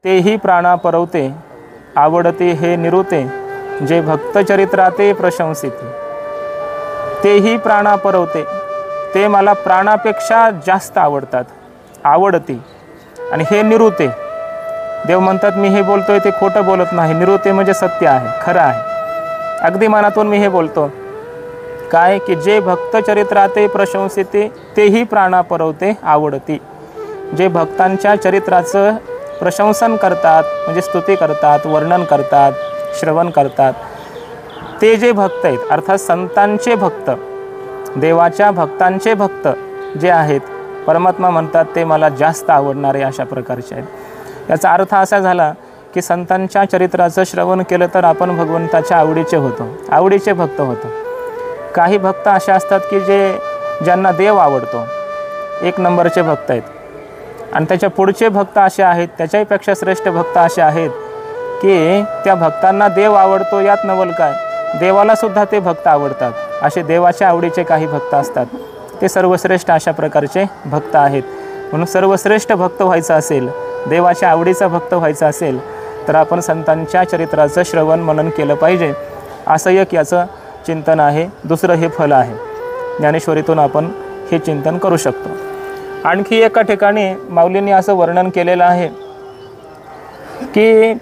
तेही प्राणा परवते आवडते हे निरुते जे भक्तचरित्राते प्रशंसिते। तेही प्राणा परवते, ते मला प्राणापेक्षा जास्त आवडतात, आवडते आणि हे निरुते। देव म्हणतात मी हे बोलतोय ते खोटं बोलत नाही, निरुते म्हणजे सत्य आहे, खरं आहे, अगदी मनातून मी हे बोलतो। काय की जे भक्तचरित्राते प्रशंसिते तेही प्राणा परवते आवडती। जे भक्तांच्या चरित्राचं प्रशंसन करतात म्हणजे स्तुती करतात, वर्णन करतात, श्रवण करतात, ते जे भक्त आहेत अर्थात संतांचे भक्त, देवाच्या भक्तांचे भक्त जे आहेत, परमात्मा म्हणतात ते मला जास्त आवडणारे अशा प्रकारचे आहेत। याचा अर्थ असा झाला की संतांच्या चरित्राचं श्रवण केलं तर आपण भगवंताच्या आवडीचे होतो, आवडीचे भक्त होतो। काही भक्त असे असतात की ज्यांना देव आवडतो, एक नंबरचे भक्त आहेत, आणि त्याच्या पुढचे भक्त असे आहेत, त्याच्यापेक्षा श्रेष्ठ भक्त असे आहेत की त्या भक्तांना देव आवडतो यात नवल काय, देवाला सुद्धा ते भक्त आवडतात, असे देवाच्या आवडीचे काही भक्त असतात, ते सर्वश्रेष्ठ अशा प्रकारचे भक्त आहेत। म्हणून सर्वश्रेष्ठ भक्त व्हायचं असेल, देवाच्या आवडीचा भक्त व्हायचं असेल तर आपण संतांच्या चरित्राचं श्रवण मनन केलं पाहिजे, असं एक याचं चिंतन आहे। दुसरं हे फल आहे, ज्ञानेश्वरीतून आपण हे चिंतन करू शकतो। आणखी एका ठिकाणी माऊलींनी असं वर्णन केलेलं आहे की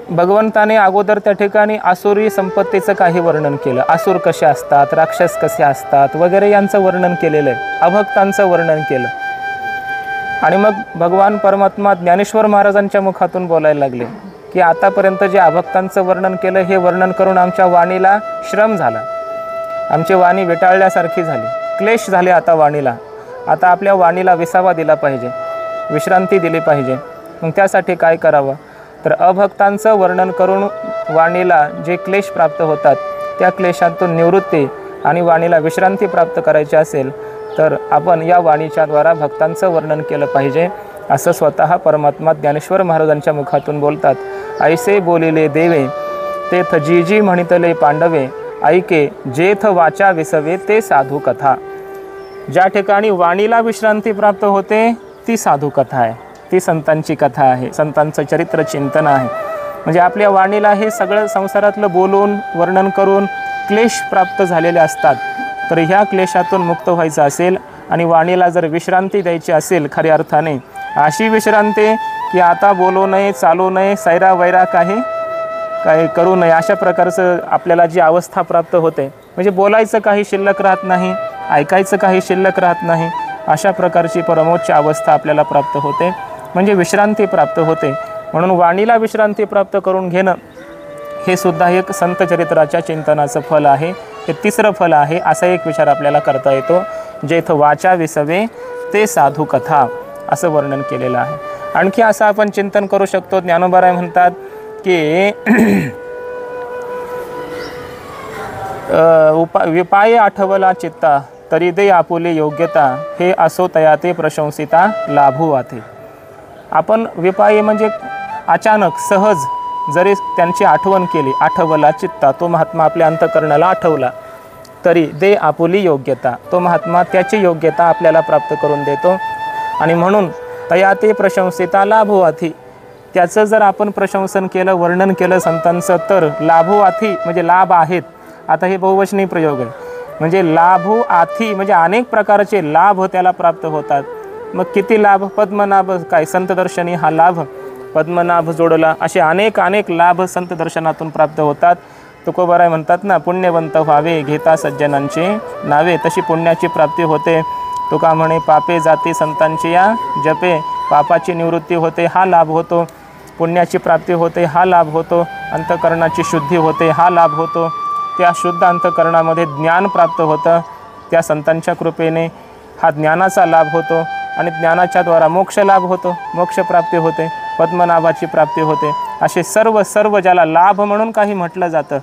भगवंताने अगोदर त्या ठिकाणी आसुरी संपत्तीचं काही वर्णन केलं, आसुर कसे असतात, राक्षस कसे असतात वगैरे यांचं वर्णन केलेलं आहे, अभक्तांचं वर्णन केलं। आणि मग भगवान परमात्मा ज्ञानेश्वर महाराजांच्या मुखातून बोलायला लागले की आतापर्यंत जे अभक्तांचं वर्णन केलं हे वर्णन करून आमच्या वाणीला श्रम झाला, आमची वाणी विटाळल्यासारखी झाली, क्लेश झाले आता वाणीला, आता आपल्या वाणीला विसावा दिला पाहिजे, विश्रांती दिली पाहिजे। मग त्यासाठी काय करावं तर अभक्तांचं वर्णन करून वाणीला जे क्लेश प्राप्त होतात त्या क्लेशातून निवृत्ती आणि वाणीला विश्रांती प्राप्त करायची असेल तर आपण या वाणीच्या द्वारा भक्तांचं वर्णन केलं पाहिजे, असं स्वतः परमात्मा ज्ञानेश्वर महाराजांच्या मुखातून बोलतात। ऐसे बोलिले देवे तेथ जी जी म्हणितले पांडवे ऐके जेथ वाचा विसवे ते साधू कथा। ज्या ठिकाणी वाणीला विश्रांती प्राप्त होते ती साधू कथा आहे, ती संतांची कथा आहे, संतांचं चरित्र चिंतन आहे। म्हणजे आपल्या वाणीला हे सगळं संसारातलं बोलून वर्णन करून क्लेश प्राप्त झालेले असतात, तर ह्या क्लेशातून मुक्त व्हायचं असेल आणि वाणीला जर विश्रांती द्यायची असेल खऱ्या अर्थाने, अशी विश्रांती की आता बोलू नये, चालू नये, सैरा वैरा काही करू नये, अशा प्रकारचं आपल्याला जी अवस्था प्राप्त होते, म्हणजे बोलायचं काही शिल्लक राहत नाही, ऐकायचं काही शिल्लक राहत नाही, अशा प्रकारची परमोच्च अवस्था आपल्याला प्राप्त होते, म्हणजे विश्रांती प्राप्त होते। म्हणून वाणीला विश्रांती प्राप्त करून घेणं हे सुद्धा एक संत चरित्राच्या चिंतनाचं फल आहे, हे तिसरं फल आहे, असा एक विचार आपल्याला करता येतो। जेथ वाचा विसवे ते साधू कथा असं वर्णन केलेलं आहे। आणखी असं आपण चिंतन करू शकतो, ज्ञानोबाराय म्हणतात की विपाये आठवला चित्ता तरी दे आपुले योग्यता हे असो तयाते प्रशंसिता लाभू वाथे। आपण विपाये म्हणजे अचानक सहज जरी त्यांची आठवण केली, आठवला चित्ता, तो महात्मा आपल्या अंतःकरणाला आठवला, तरी दे आपुली योग्यता, तो महात्मा त्याची योग्यता आपल्याला प्राप्त करून देतो। आणि म्हणून तयाते प्रशंसिता लाभवाथी, त्याचं जर आपण प्रशंसन केलं, वर्णन केलं संतांचं तर लाभवाथी म्हणजे लाभ आहेत। आता हे बहुवचनी प्रयोग आहे, म्हणजे लाभू आथी म्हणजे अनेक प्रकारचे लाभ त्याला प्राप्त होतात। मग किती लाभ, पद्मनाभ काय संत दर्शनी हा लाभ, पद्मनाभ जोडला, असे अनेक अनेक लाभ संत दर्शनातून प्राप्त होतात। तुकोबाराय म्हणतात ना, पुण्यवंत व्हावे घेता सज्जनांचे नावे, तशी पुण्याची प्राप्ती होते। तुका म्हणे पापे जाती संतांची या जपे, पापाची निवृत्ती होते हा लाभ होतो, पुण्याची प्राप्ती होते हा लाभ होतो, अंतःकरणाची शुद्धी होते हा लाभ होतो, त्या शुद्ध अंतःकरणामध्ये ज्ञान प्राप्त होतं, त्या संतांच्या कृपेने हा ज्ञानाचा लाभ होतो आणि ज्ञानाच्या द्वारा मोक्ष लाभ होतो, मोक्ष प्राप्ती होते, पद्मनाभाची प्राप्ती होते। असे सर्व ज्याला लाभ म्हणून काही म्हटलं जातं,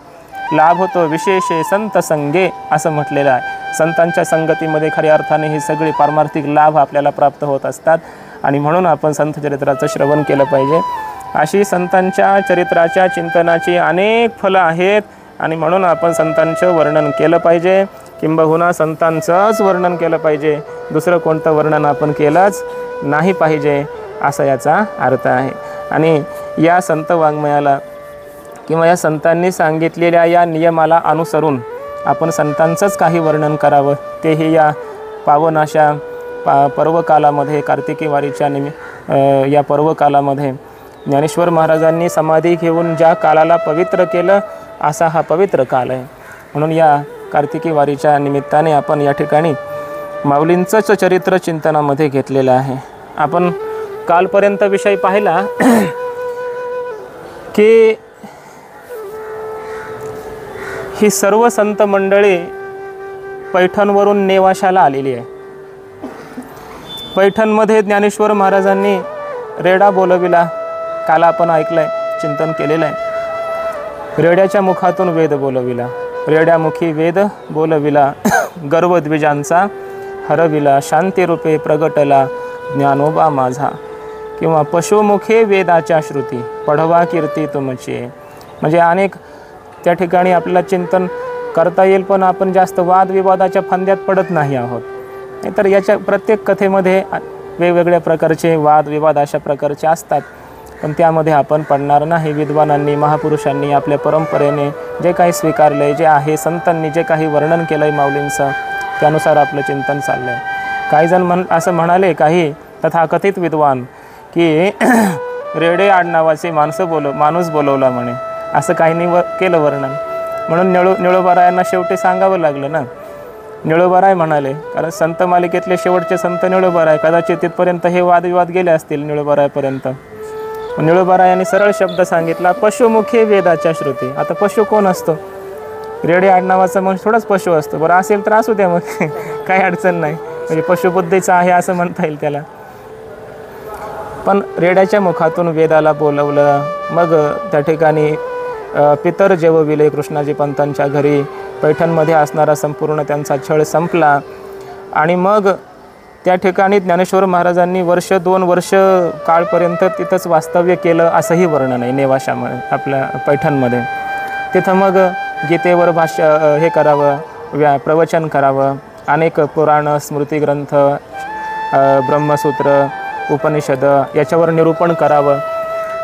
लाभ होतो विशेषे संत संगे असं म्हटलेलं आहे। संतांच्या संगतीमध्ये खऱ्या अर्थाने हे सगळे पारमार्थिक लाभ आपल्याला प्राप्त होत असतात आणि म्हणून आपण संत चरित्राचं श्रवण केलं पाहिजे। अशी संतांच्या चरित्राच्या चिंतनाची अनेक फलं आहेत आणि म्हणून आपण संतांचं वर्णन केलं पाहिजे, किंबहुना संतांचंच वर्णन केलं पाहिजे, दुसरं कोणतं वर्णन आपण केलंच नाही पाहिजे, असा याचा अर्थ आहे। आणि या संत वाङ्मयाला किंवा या संतांनी सांगितलेल्या या नियमाला अनुसरून आपण संतांचंच काही वर्णन करावं, तेही या पावन अशा पर्वकालामध्ये, कार्तिकी वारीच्या या पर्वकालामध्ये ज्ञानेश्वर महाराजांनी समाधी घेऊन ज्या कालाला पवित्र केलं असा हा पवित्र काल आहे. म्हणून या कार्तिकी वारीच्या निमित्ताने आपण या ठिकाणी माऊलींचंच चरित्र चिंतनामध्ये घेतलेलं आहे. आपण कालपर्यंत विषय पाहिला की ही सर्व संत मंडळी पैठणवरून नेवाशाला आलेली आहे. पैठणमध्ये ज्ञानेश्वर महाराजांनी रेडा बोलविला, काल आपण ऐकलंय, चिंतन केलेलं आहे. रेड्याच्या मुखातून वेद बोलविला, रेड्यामुखी वेद बोलविला, गर्वद्विजांचा हरविला, शांतीरूपे प्रगटला ज्ञानोबा माझा, किंवा पशुमुखे वेदाच्या श्रुती पढवा कीर्ती तुमची. म्हणजे अनेक त्या ठिकाणी आपल्याला चिंतन करता येईल, पण आपण जास्त वादविवादाच्या फंद्यात पडत नाही आहोत. तर याच्या प्रत्येक कथेमध्ये वेगवेगळ्या प्रकारचे वादविवाद अशा प्रकारचे असतात, पण त्यामध्ये आपण पडणार नाही. विद्वानांनी, महापुरुषांनी आपल्या परंपरेने जे काही स्वीकारलं आहे, जे आहे, संतांनी जे काही वर्णन केलं आहे माऊलींचं, त्यानुसार आपलं चिंतन चाललं आहे. काही जण असं म्हणाले, काही तथाकथित विद्वान, की रेडे आडनावाचे माणूस बोलवला म्हणे, असं काहींनी केलं वर्णन. म्हणून निळोबारायांना शेवटी सांगावं लागलं ना. निळोबाराय म्हणाले, कारण संत मालिकेतले शेवटचे संत निळोबाराय, कदाचित तिथपर्यंत हे वादविवाद गेले असतील निळोबारायपर्यंत. निळोबारायांनी सरळ शब्द सांगितला, पशुमुखे वेदाच्या श्रुती. आता पशु कोण असतो? रेडे आडनावाचा मग थोडाच पशु असतो. बरं असेल तर असू द्या, मग काही अडचण नाही, म्हणजे पशुबुद्धीचं आहे असं म्हणता येईल त्याला. पण रेड्याच्या मुखातून वेदाला बोलवलं. मग त्या ठिकाणी पितर जेवविले कृष्णाजी पंतांच्या घरी. पैठणमध्ये असणारा संपूर्ण त्यांचा छळ संपला. आणि मग त्या ठिकाणी ज्ञानेश्वर महाराजांनी 1-2 वर्ष काळपर्यंत तिथंच वास्तव्य केलं असंही वर्णन आहे नेवाशामध्ये, आपल्या पैठणमध्ये. तिथं मग गीतेवर हे करावं, प्रवचन करावं, अनेक पुराण, स्मृतिग्रंथ, ब्रह्मसूत्र, उपनिषद याच्यावर निरूपण करावं.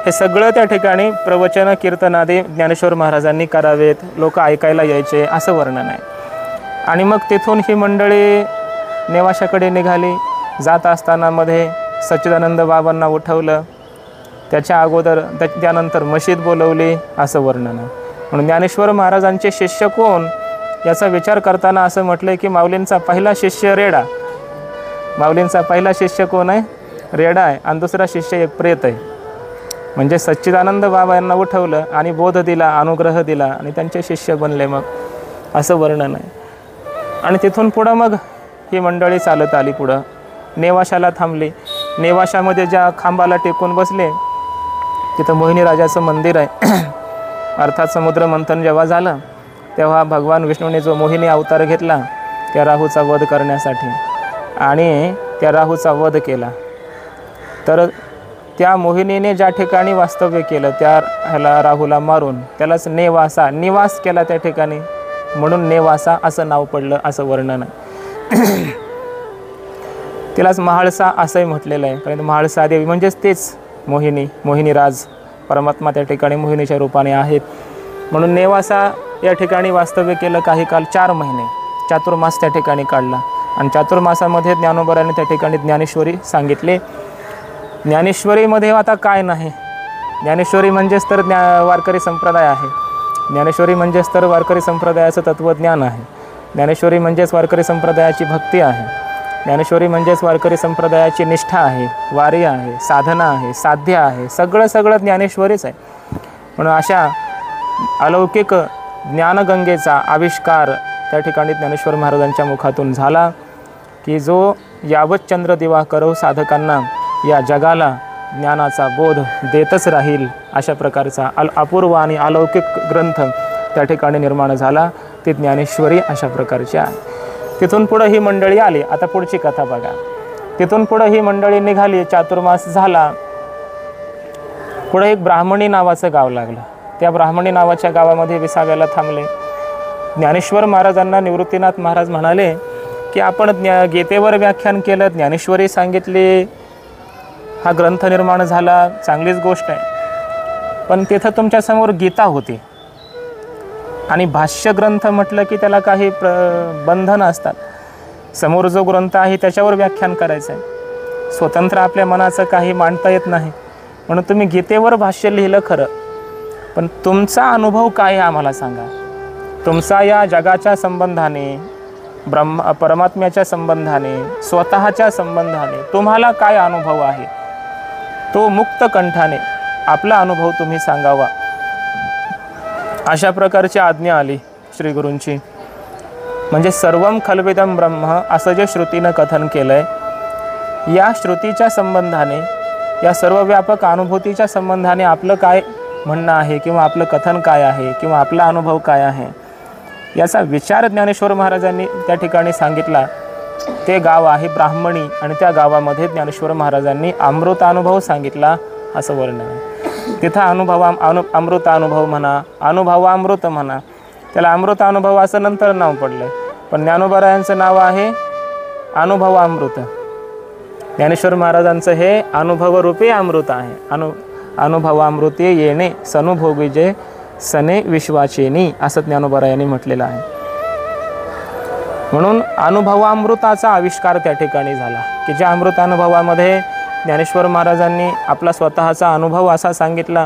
हे सगळं त्या ठिकाणी प्रवचन, कीर्तनादी ज्ञानेश्वर महाराजांनी करावेत, लोक ऐकायला यायचे, असं वर्णन आहे. आणि मग तिथून ही मंडळी नेवाशाकडे निघाली. जात असताना मध्ये सच्चिदानंद बाबांना उठवलं, त्याच्या अगोदर त्यानंतर मशीद बोलवली, असं वर्णन आहे. म्हणून ज्ञानेश्वर महाराजांचे शिष्य कोण याचा विचार करताना असं म्हटलं की माऊलींचा पहिला शिष्य रेडा. माऊलींचा पहिला शिष्य कोण आहे? रेडा आहे. आणि दुसरा शिष्य एक प्रेत आहे. म्हणजे सच्चिदानंद बाबा यांना उठवलं आणि बोध दिला, अनुग्रह दिला आणि त्यांचे शिष्य बनले, मग असं वर्णन आहे. आणि तिथून पुढं मग ही मंडळी चालत आली, पुढं नेवाशाला थांबली. नेवाशामध्ये ज्या खांबाला टेकून बसले तिथं मोहिनी राजाचं मंदिर आहे. अर्थात समुद्र मंथन जेव्हा झालं तेव्हा भगवान विष्णूने जो मोहिनी अवतार घेतला त्या राहूचा वध करण्यासाठी, आणि त्या राहूचा वध केला. तर त्या मोहिनीने ज्या ठिकाणी वास्तव्य केलं त्या ह्याला राहूला मारून त्यालाच नेवासा, निवास केला त्या ठिकाणी, म्हणून नेवासा असं नाव पडलं, असं वर्णन आहे. तिलाच महाळसा असंही म्हटलेलं आहे, कारण महाळसा देवी म्हणजेच तेच मोहिनी, मोहिनीराज परमात्मा त्या ठिकाणी मोहिनीच्या रूपाने आहेत. म्हणून नेवासा या ठिकाणी वास्तव्य केलं काही काल, 4 महिने चातुर्मास त्या ठिकाणी काढला. आणि चातुर्मासामध्ये ज्ञानोबराने त्या ठिकाणी ज्ञानेश्वरी सांगितले. ज्ञानेश्वरीमध्ये आता काय नाही, ज्ञानेश्वरी म्हणजेच तर वारकरी संप्रदाय आहे. ज्ञानेश्वरी म्हणजेच तर वारकरी संप्रदायाचं तत्त्वज्ञान आहे. ज्ञानेश्वरी म्हणजेच वारकरी संप्रदायाची भक्ती आहे. ज्ञानेश्वरी म्हणजेच वारकरी संप्रदायाची निष्ठा आहे, वारी आहे, साधना आहे, साध्य आहे, सगळं ज्ञानेश्वरीच आहे. म्हणून अशा अलौकिक ज्ञानगंगेचा आविष्कार त्या ठिकाणी ज्ञानेश्वर महाराजांच्या मुखातून झाला, की जो यावत चंद्र दिवा करो साधकांना या जगाला ज्ञानाचा बोध देतच राहील, अशा प्रकारचा अपूर्व आणि अलौकिक ग्रंथ त्या ठिकाणी निर्माण झाला. ती ज्ञानेश्वरी अशा प्रकारची आहे. तिथून पुढं ही मंडळी आली. आता पुढची कथा बघा. तिथून पुढं ही मंडळी निघाली, चातुर्मास झाला. पुढं एक ब्राह्मणी नावाचं गाव लागलं. त्या ब्राह्मणी नावाच्या गावामध्ये विसाव्याला थांबले. ज्ञानेश्वर महाराजांना निवृत्तीनाथ महाराज म्हणाले की आपण गीतेवर व्याख्यान केलं, ज्ञानेश्वरी सांगितली, हा ग्रंथ निर्माण झाला, चांगलीच गोष्ट आहे, पण तिथं तुमच्यासमोर गीता होती आणि भाष्य ग्रंथ म्हटलं की त्याला काही बंधनं असतात. समोर जो ग्रंथ आहे त्याच्यावर व्याख्यान करायचं आहे, स्वतंत्र आपल्या मनाचं काही मांडता येत नाही. म्हणून तुम्ही गीतेवर भाष्य लिहिलं खरं, पण तुमचा अनुभव काय आहे आम्हाला सांगा. तुमचा या जगाच्या संबंधाने, परमात्म्याच्या संबंधाने, स्वतःच्या संबंधाने तुम्हाला काय अनुभव आहे, तो मुक्त कंठाने आपला अनुभव तुम्ही सांगावा. अशा प्रकारची आज्ञा आली श्री गुरूंची. म्हणजे सर्वम खल्विदम ब्रह्म असं जे श्रुतीनं कथन केलं आहे, या श्रुतीच्या संबंधाने, या सर्वव्यापक अनुभूतीच्या संबंधाने आपलं काय म्हणणं आहे किंवा आपलं कथन काय आहे किंवा आपला अनुभव काय आहे, याचा विचार ज्ञानेश्वर महाराजांनी त्या ठिकाणी सांगितला. ते गाव आहे ब्राह्मणी आणि त्या गावामध्ये ज्ञानेश्वर महाराजांनी अमृतानुभव सांगितला असं वर्णन आहे. तिथं अमृतानुभव म्हणा, अनुभवामृत म्हणा, त्याला अमृतानुभव असं नंतर नाव पडलं, पण ज्ञानोबरायांचं नाव आहे अनुभवामृत. ज्ञानेश्वर महाराजांचं हे अनुभवरूपी अमृत आहे. अनुभवामृते येणे सनुभोगीजे सने विश्वाचेनी असं ज्ञानोबरायांनी म्हटलेलं आहे. म्हणून अनुभवामृताचा आविष्कार त्या ठिकाणी झाला की ज्या अमृतानुभवामध्ये ज्ञानेश्वर महाराजांनी आपला स्वतःचा अनुभव असा सांगितला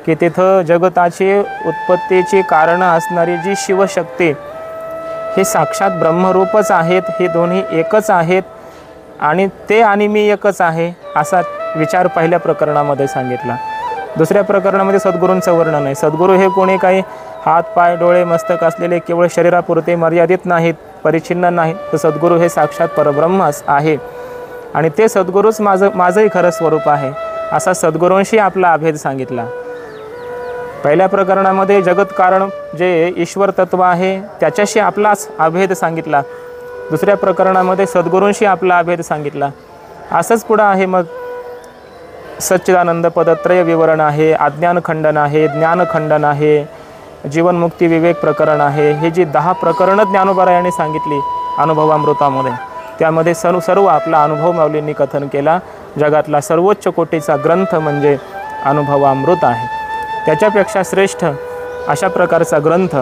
की तिथं जगताची उत्पत्तीची कारणं असणारी जी शिवशक्ती, हे साक्षात ब्रह्मरूपच आहेत, हे दोन्ही एकच आहेत आणि ते आणि मी एकच आहे असा विचार पहिल्या प्रकरणामध्ये सांगितला. दुसऱ्या प्रकरणामध्ये सद्गुरूंचं वर्णन आहे. सद्गुरू हे कोणी काही हात पाय डोळे मस्तक असलेले केवळ शरीरापुरते मर्यादित नाहीत, परिच्छिन्न नाहीत, तर सद्गुरू हे साक्षात परब्रह्मच आहे आणि ते सद्गुरूच माझंही खरं स्वरूप आहे असा सद्गुरूंशी आपला अभेद सांगितला. पहिल्या प्रकरणामध्ये जगत कारण जे ईश्वर तत्व आहे त्याच्याशी आपलाच अभेद सांगितला. दुसऱ्या प्रकरणामध्ये सद्गुरूंशी आपला अभेद सांगितला. असंच पुढं आहे. मग सच्चिदानंद पदत्रय विवरण आहे, अज्ञान खंडन आहे, ज्ञानखंडन आहे, जीवनमुक्ती विवेक प्रकरण आहे. हे जी 10 प्रकरणं ज्ञानोबरायांनी सांगितली अनुभवामृतामध्ये, त्यामध्ये सर्व आपला अनुभव माऊलींनी कथन केला. जगातला सर्वोच्च कोटीचा ग्रंथ म्हणजे अनुभवामृत आहे. त्याच्यापेक्षा श्रेष्ठ अशा प्रकारचा ग्रंथ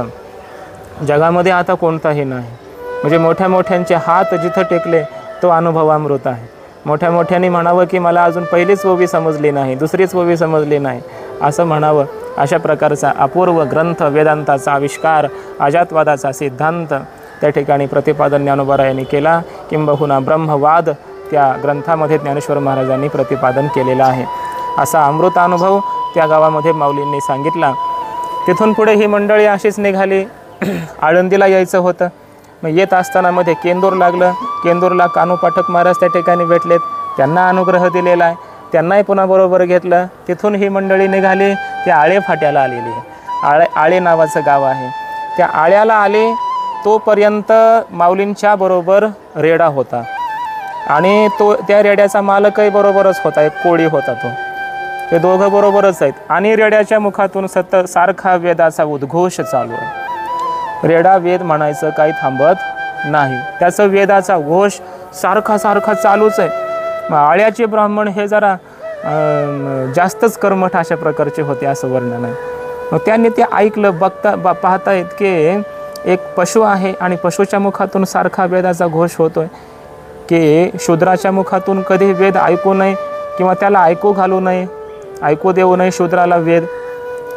जगामध्ये आता कोणताही नाही. म्हणजे मोठ्या मोठ्यांचे हात जिथं टेकले तो अनुभवामृत आहे. मोठ्या मोठ्यांनी म्हणावं की मला अजून पहिलीच ओवी समजली नाही, दुसरीच ओवी समजली नाही असं म्हणावं. अशा प्रकारचा अपूर्व ग्रंथ, वेदांताचा आविष्कार, अजातवादाचा सिद्धांत त्या ठिकाणी प्रतिपादन ज्ञानोबरायांनी केला. किंबहुना ब्रह्मवाद त्या ग्रंथामध्ये ज्ञानेश्वर महाराजांनी प्रतिपादन केलेला आहे. असा अमृत अनुभव त्या गावामध्ये माऊलींनी सांगितला. तिथून पुढे ही मंडळी अशीच निघाली. आळंदीला यायचं होतं. मग येत असताना मध्ये केंदूर लागलं. केंदूरला कान्हो पाठक महाराज त्या ठिकाणी भेटलेत, त्यांना अनुग्रह दिलेला आहे, त्यांनाही पुन्हा बरोबर घेतलं. तिथून ही मंडळी निघाली. त्या आळे फाट्याला आलेली आहे. आळे नावाचं गाव आहे. त्या आळ्याला आले तोपर्यंत माऊलींच्या बरोबर रेडा होता आणि त्या रेड्याचा मालकही बरोबरच होता, एक कोळी होता तो. ते दोघं बरोबरच आहेत आणि रेड्याच्या मुखातून सारखा वेदाचा उद्घोष चालू आहे. रेडा वेद म्हणायचं काही थांबत नाही, त्याचं वेदाचा घोष सारखा चालूच आहे. मग आळ्याचे ब्राह्मण हे जरा जास्तच कर्मठ अशा प्रकारचे होते असं वर्णन आहे. मग त्यांनी ते ऐकलं. पाहतायत की एक पशु आहे आणि पशुच्या मुखातून सारखा वेदाचा घोष होतोय की शूद्राच्या मुखातून कधी वेद ऐकू नये किंवा त्याला ऐकू घालू नये, ऐकू देऊ नये शूद्राला वेद.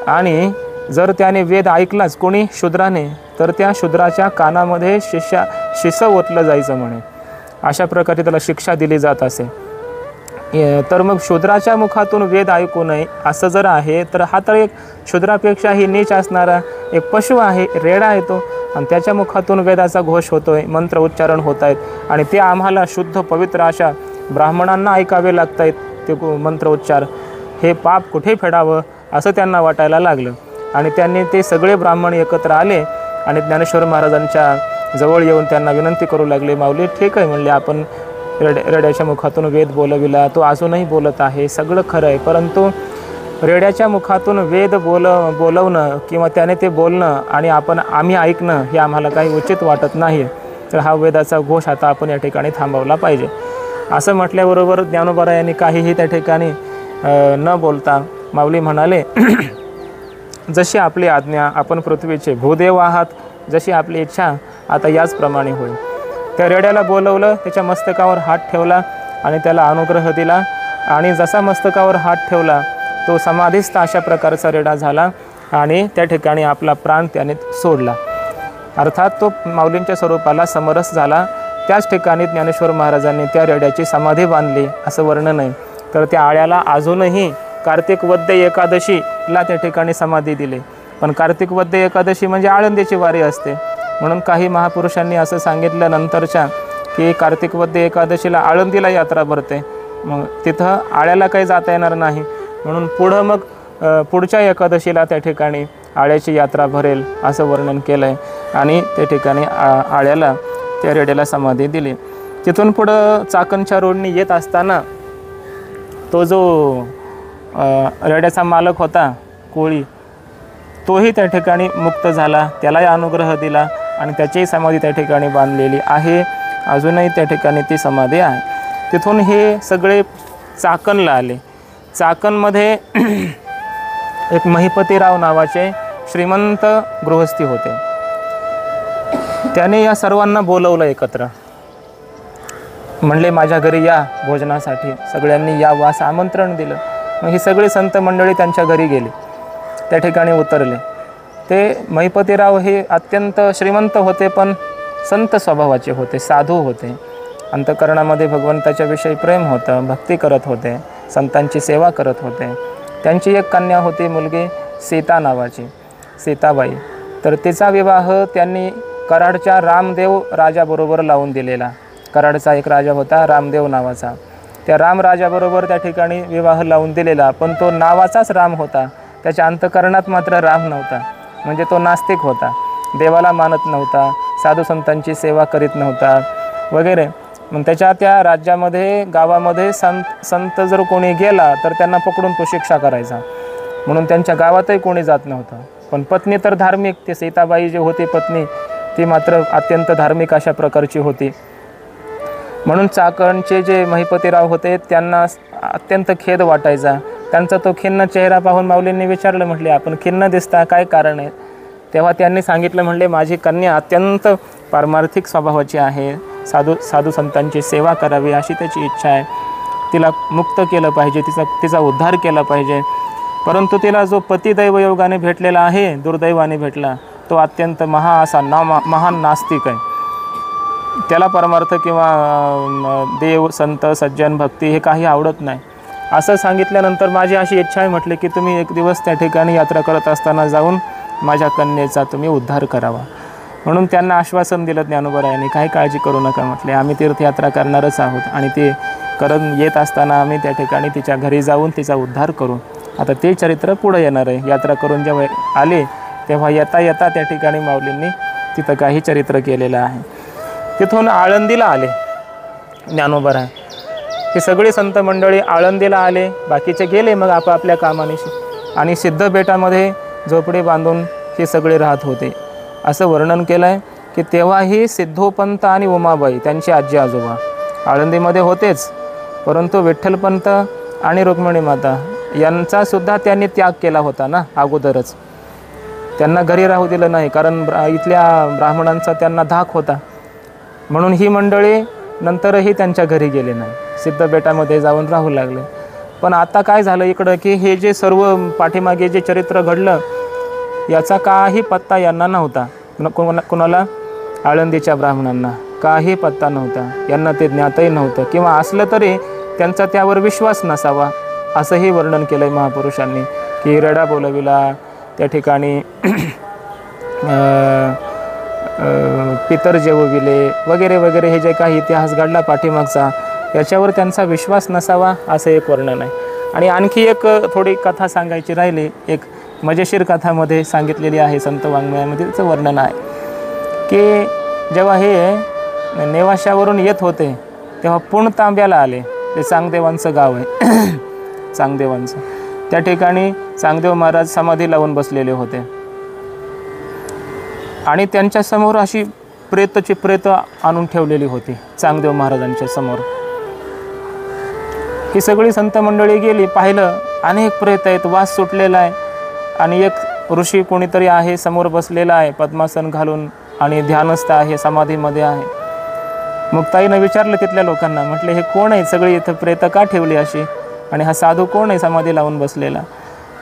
आणि जर त्याने वेद ऐकलाच कोणी शूद्राने तर त्या शूद्राच्या कानामध्ये शिस ओतलं जायचं म्हणे. अशा प्रकारे त्याला शिक्षा दिली जात असे. तर मग शूद्राच्या मुखातून वेद ऐकू नये असं जर आहे तर हा तर एक शूद्रापेक्षाही नीच असणारा एक पशु आहे, रेडा आहे तो, आणि त्याच्या मुखातून वेदाचा घोष होतोय, मंत्र उच्चारण होत आहेत आणि ते आम्हाला शुद्ध पवित्र अशा ब्राह्मणांना ऐकावे लागत आहेत ते मंत्र उच्चार. हे पाप कुठे फेडावं असं त्यांना वाटायला लागलं आणि त्यांनी ते सगळे ब्राह्मण एकत्र आले आणि ज्ञानेश्वर महाराजांच्या जवळ येऊन त्यांना विनंती करू लागले. माऊली ठीक आहे म्हणले, आपण रेड्याच्या मुखातून वेद बोलविला, तो अजूनही बोलत आहे, सगळं खरं आहे, परंतु रेड्याच्या मुखातून वेद बोलवणं किंवा त्याने ते बोलणं आणि आम्ही ऐकणं हे आम्हाला काही उचित वाटत नाही. तर हा वेदाचा घोष आता आपण या ठिकाणी थांबवला पाहिजे. असं म्हटल्याबरोबर ज्ञानोबरायांनी काहीही त्या ठिकाणी न बोलता माऊली म्हणाले, जशी आपली आज्ञा, आपण पृथ्वीचे भूदेव आहात, जशी आपली इच्छा आता याचप्रमाणे होईल. त्या रेड्याला बोलवलं, त्याच्या मस्तकावर हात ठेवला आणि त्याला अनुग्रह दिला. आणि जसा मस्तकावर हात ठेवला तो समाधीस्थ अशा प्रकारचा रेडा झाला आणि त्या ठिकाणी आपला प्राण त्याने सोडला. अर्थात तो माऊलींच्या स्वरूपाला समरस झाला. त्याच ठिकाणी ज्ञानेश्वर महाराजांनी त्या रेड्याची समाधी बांधली असं वर्णन आहे. तर त्या आळ्याला अजूनही कार्तिक वद्य एकादशीला त्या ठिकाणी समाधी दिली. पण कार्तिक वद्य एकादशी म्हणजे आळंदीची वारी असते, म्हणून काही महापुरुषांनी असं सांगितलं नंतरच्या की कार्तिक वद्य एकादशीला आळंदीला यात्रा भरते, मग तिथं आळ्याला काही जाता येणार नाही, म्हणून पुढच्या एकादशीला त्या ठिकाणी आळ्याची यात्रा भरेल असं वर्णन केलं आहे. आणि त्या ठिकाणी आळ्याला त्या रेड्याला समाधी दिली. तिथून पुढं चाकणच्या रोडनी येत असताना तो जो रेड्याचा मालक होता कोळी, तोही त्या ठिकाणी मुक्त झाला, त्यालाही अनुग्रह दिला आणि त्याचीही समाधी त्या ठिकाणी बांधलेली आहे. अजूनही त्या ठिकाणी ती समाधी आहे. तिथून हे सगळे चाकणला आले. चाकणमध्ये एक महिपतीराव नावाचे श्रीमंत गृहस्थी होते. त्याने या सर्वांना बोलवलं एकत्र, म्हणले माझ्या घरी या भोजनासाठी. सगळ्यांनी यावं असं आमंत्रण दिलं. मग ही सगळी संत मंडळी त्यांच्या घरी गेली, त्या ठिकाणी उतरले. ते महिपतीराव हे अत्यंत श्रीमंत होते, पण संत स्वभावाचे होते, साधू होते. अंतःकरणामध्ये भगवंताच्या विषयी प्रेम होतं, भक्ती करत होते, संतांची सेवा करत होते. त्यांची एक कन्या होती मुलगी सीता नावाची, सीताबाई. तर तिचा विवाह त्यांनी कराडच्या रामदेव राजाबरोबर लावून दिलेला. कराडचा एक राजा होता रामदेव नावाचा, त्या राम राजाबरोबर त्या ठिकाणी विवाह लावून दिलेला. पण तो नावाचाच राम होता, त्याच्या अंतःकरणात मात्र राम नव्हता. म्हणजे तो नास्तिक होता, देवाला मानत नव्हता, साधू संतांची सेवा करीत नव्हता वगैरे. मग त्याच्या त्या राज्यामध्ये गावामध्ये संत जर कोणी गेला तर त्यांना पकडून तो शिक्षा करायचा, म्हणून त्यांच्या गावातही कोणी जात नव्हतं. पण पत्नी तर धार्मिक, ती सीताबाई जी होती पत्नी, ती मात्र अत्यंत धार्मिक अशा प्रकारची होती. म्हणून चाकणचे जे महिपतीराव होते त्यांना अत्यंत खेद वाटायचा. त्यांचा तो खिन्न चेहरा पाहून माऊलींनी विचारलं, म्हटले आपण खिन्न दिसता, काय कारण आहे? तेव्हा त्यांनी सांगितलं, म्हणले माझी कन्या अत्यंत पारमार्थिक स्वभावाची आहे, साधू संतांची सेवा करावी अशी त्याची इच्छा आहे, तिला मुक्त केलं पाहिजे, तिचा उद्धार केला पाहिजे. परंतु तिला जो पती दैवयोगाने भेटलेला आहे, दुर्दैवाने भेटला, तो अत्यंत महान नास्तिक आहे. त्याला परमार्थ किंवा देव संत सज्जन भक्ती हे काही आवडत नाही. असं सांगितल्यानंतर माझी अशी इच्छा आहे, म्हटले की तुम्ही एक दिवस त्या ठिकाणी यात्रा करत असताना जाऊन माझ्या कन्येचा तुम्ही उद्धार करावा. म्हणून त्यांना आश्वासन दिलं ज्ञानोबरायांनी, काही काळजी करू नका, म्हटले आम्ही तीर्थयात्रा करणारच आहोत आणि ते करत येत असताना आम्ही त्या ठिकाणी तिच्या घरी जाऊन तिचा उद्धार करू. आता ते चरित्र पुढं येणार आहे. यात्रा करून जेव्हा आले तेव्हा येता येता त्या ठिकाणी माऊलींनी तिथं काही चरित्र केलेलं आहे. तिथून आळंदीला आले ज्ञानोबराय. हे सगळे संत मंडळी आळंदीला आले, बाकीचे गेले मग आपापल्या कामाने. आणि सिद्धबेटामध्ये झोपडी बांधून हे सगळे राहत होते. असं वर्णन केलं आहे की तेव्हाही सिद्धोपंत आणि उमाबाई त्यांचे आजी आजोबा आळंदीमध्ये होतेच, परंतु विठ्ठलपंत आणि रुक्मिणी माता यांचासुद्धा त्यांनी त्याग केला होता ना अगोदरच. त्यांना घरी राहू दिलं नाही, कारण इथल्या ब्राह्मणांचा त्यांना धाक होता. म्हणून ही मंडळी नंतरही त्यांच्या घरी गेले नाही, सिद्धबेटामध्ये जाऊन राहू लागले. पण आता काय झालं इकडं की हे जे सर्व पाठीमागे जे चरित्र घडलं याचा काही पत्ता यांना नव्हता. कोणाला? आळंदीच्या ब्राह्मणांना काही पत्ता नव्हता, यांना ते ज्ञातही नव्हतं, किंवा असलं तरी त्यांचा त्यावर विश्वास नसावा असंही वर्णन केलं आहे महापुरुषांनी. की रेडा बोलविला, त्या ठिकाणी पितर जेवविले वगैरे वगैरे, हे जे काही इतिहास घडला पाठीमागचा याच्यावर त्यांचा विश्वास नसावा असं एक वर्णन आहे. आणि आणखी एक थोडी कथा सांगायची राहिली, एक मजेशीर कथामध्ये सांगितलेली आहे संत वाङ्मयामध्ये. त्याचं वर्णन आहे की जेव्हा हे नेवाशावरून येत होते तेव्हा पुणतांब्याला आले. ते चांगदेवांचं गाव आहे चांगदेवांचं. त्या ठिकाणी चांगदेव महाराज समाधी लावून बसलेले होते आणि त्यांच्यासमोर अशी प्रेत आणून ठेवलेली होती चांगदेव महाराजांच्या समोर. ती सगळी संत मंडळी गेली, पाहिलं अनेक प्रेत आहेत, वास सुटलेला आहे आणि एक ऋषी कोणीतरी आहे समोर बसलेला आहे पद्मासन घालून आणि ध्यानस्थ आहे, समाधीमध्ये आहे. मुक्ताईनं विचारलं तिथल्या लोकांना, म्हटले हे कोण आहे, सगळी इथं प्रेत का ठेवली अशी, आणि हा साधू कोण आहे समाधी लावून बसलेला.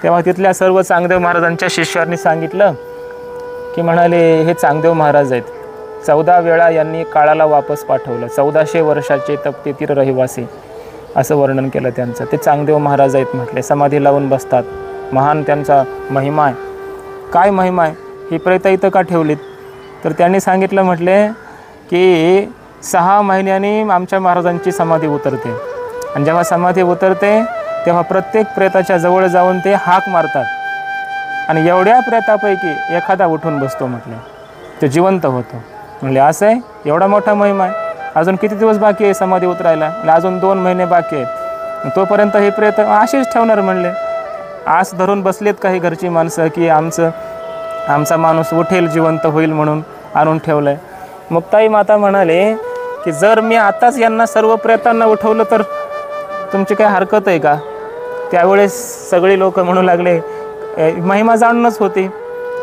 तेव्हा तिथल्या सर्व चांगदेव महाराजांच्या शिष्यांनी सांगितलं की म्हणाले हे चांगदेव महाराज आहेत. 14 वेळा यांनी काळाला वापस पाठवलं, 1400 वर्षाचे तपतेतील रहिवासी, असं वर्णन केलं त्यांचं. ते चांगदेव महाराज आहेत म्हटले, समाधी लावून बसतात, महान त्यांचा महिमा आहे. काय महिमा आहे, ही प्रेतं इथं का ठेवलीत. तर त्यांनी सांगितलं म्हटले की 6 महिन्यांनी आमच्या महाराजांची समाधी उतरते आणि जेव्हा समाधी उतरते तेव्हा प्रत्येक प्रेताच्या जवळ जाऊन ते हाक मारतात आणि एवढ्या प्रेतापैकी एखादा उठून बसतो म्हटले, तो जिवंत होतो. म्हणले असं आहे, एवढा मोठा महिमा आहे. अजून किती दिवस बाकी आहे समाधी उतरायला. अजून 2 महिने बाकी आहेत. तोपर्यंत हे प्रेत अशीच ठेवणार म्हणले. आस धरून बसलेत काही घरची माणसं की आमचा माणूस उठेल, जिवंत होईल म्हणून आणून ठेवलं आहे. मुक्ताई माता म्हणाले की जर मी आताच यांना सर्व प्रेतांना उठवलं तर तुमची काय हरकत आहे का. त्यावेळेस सगळे लोक म्हणू लागले, महिमा जाणूनच होती,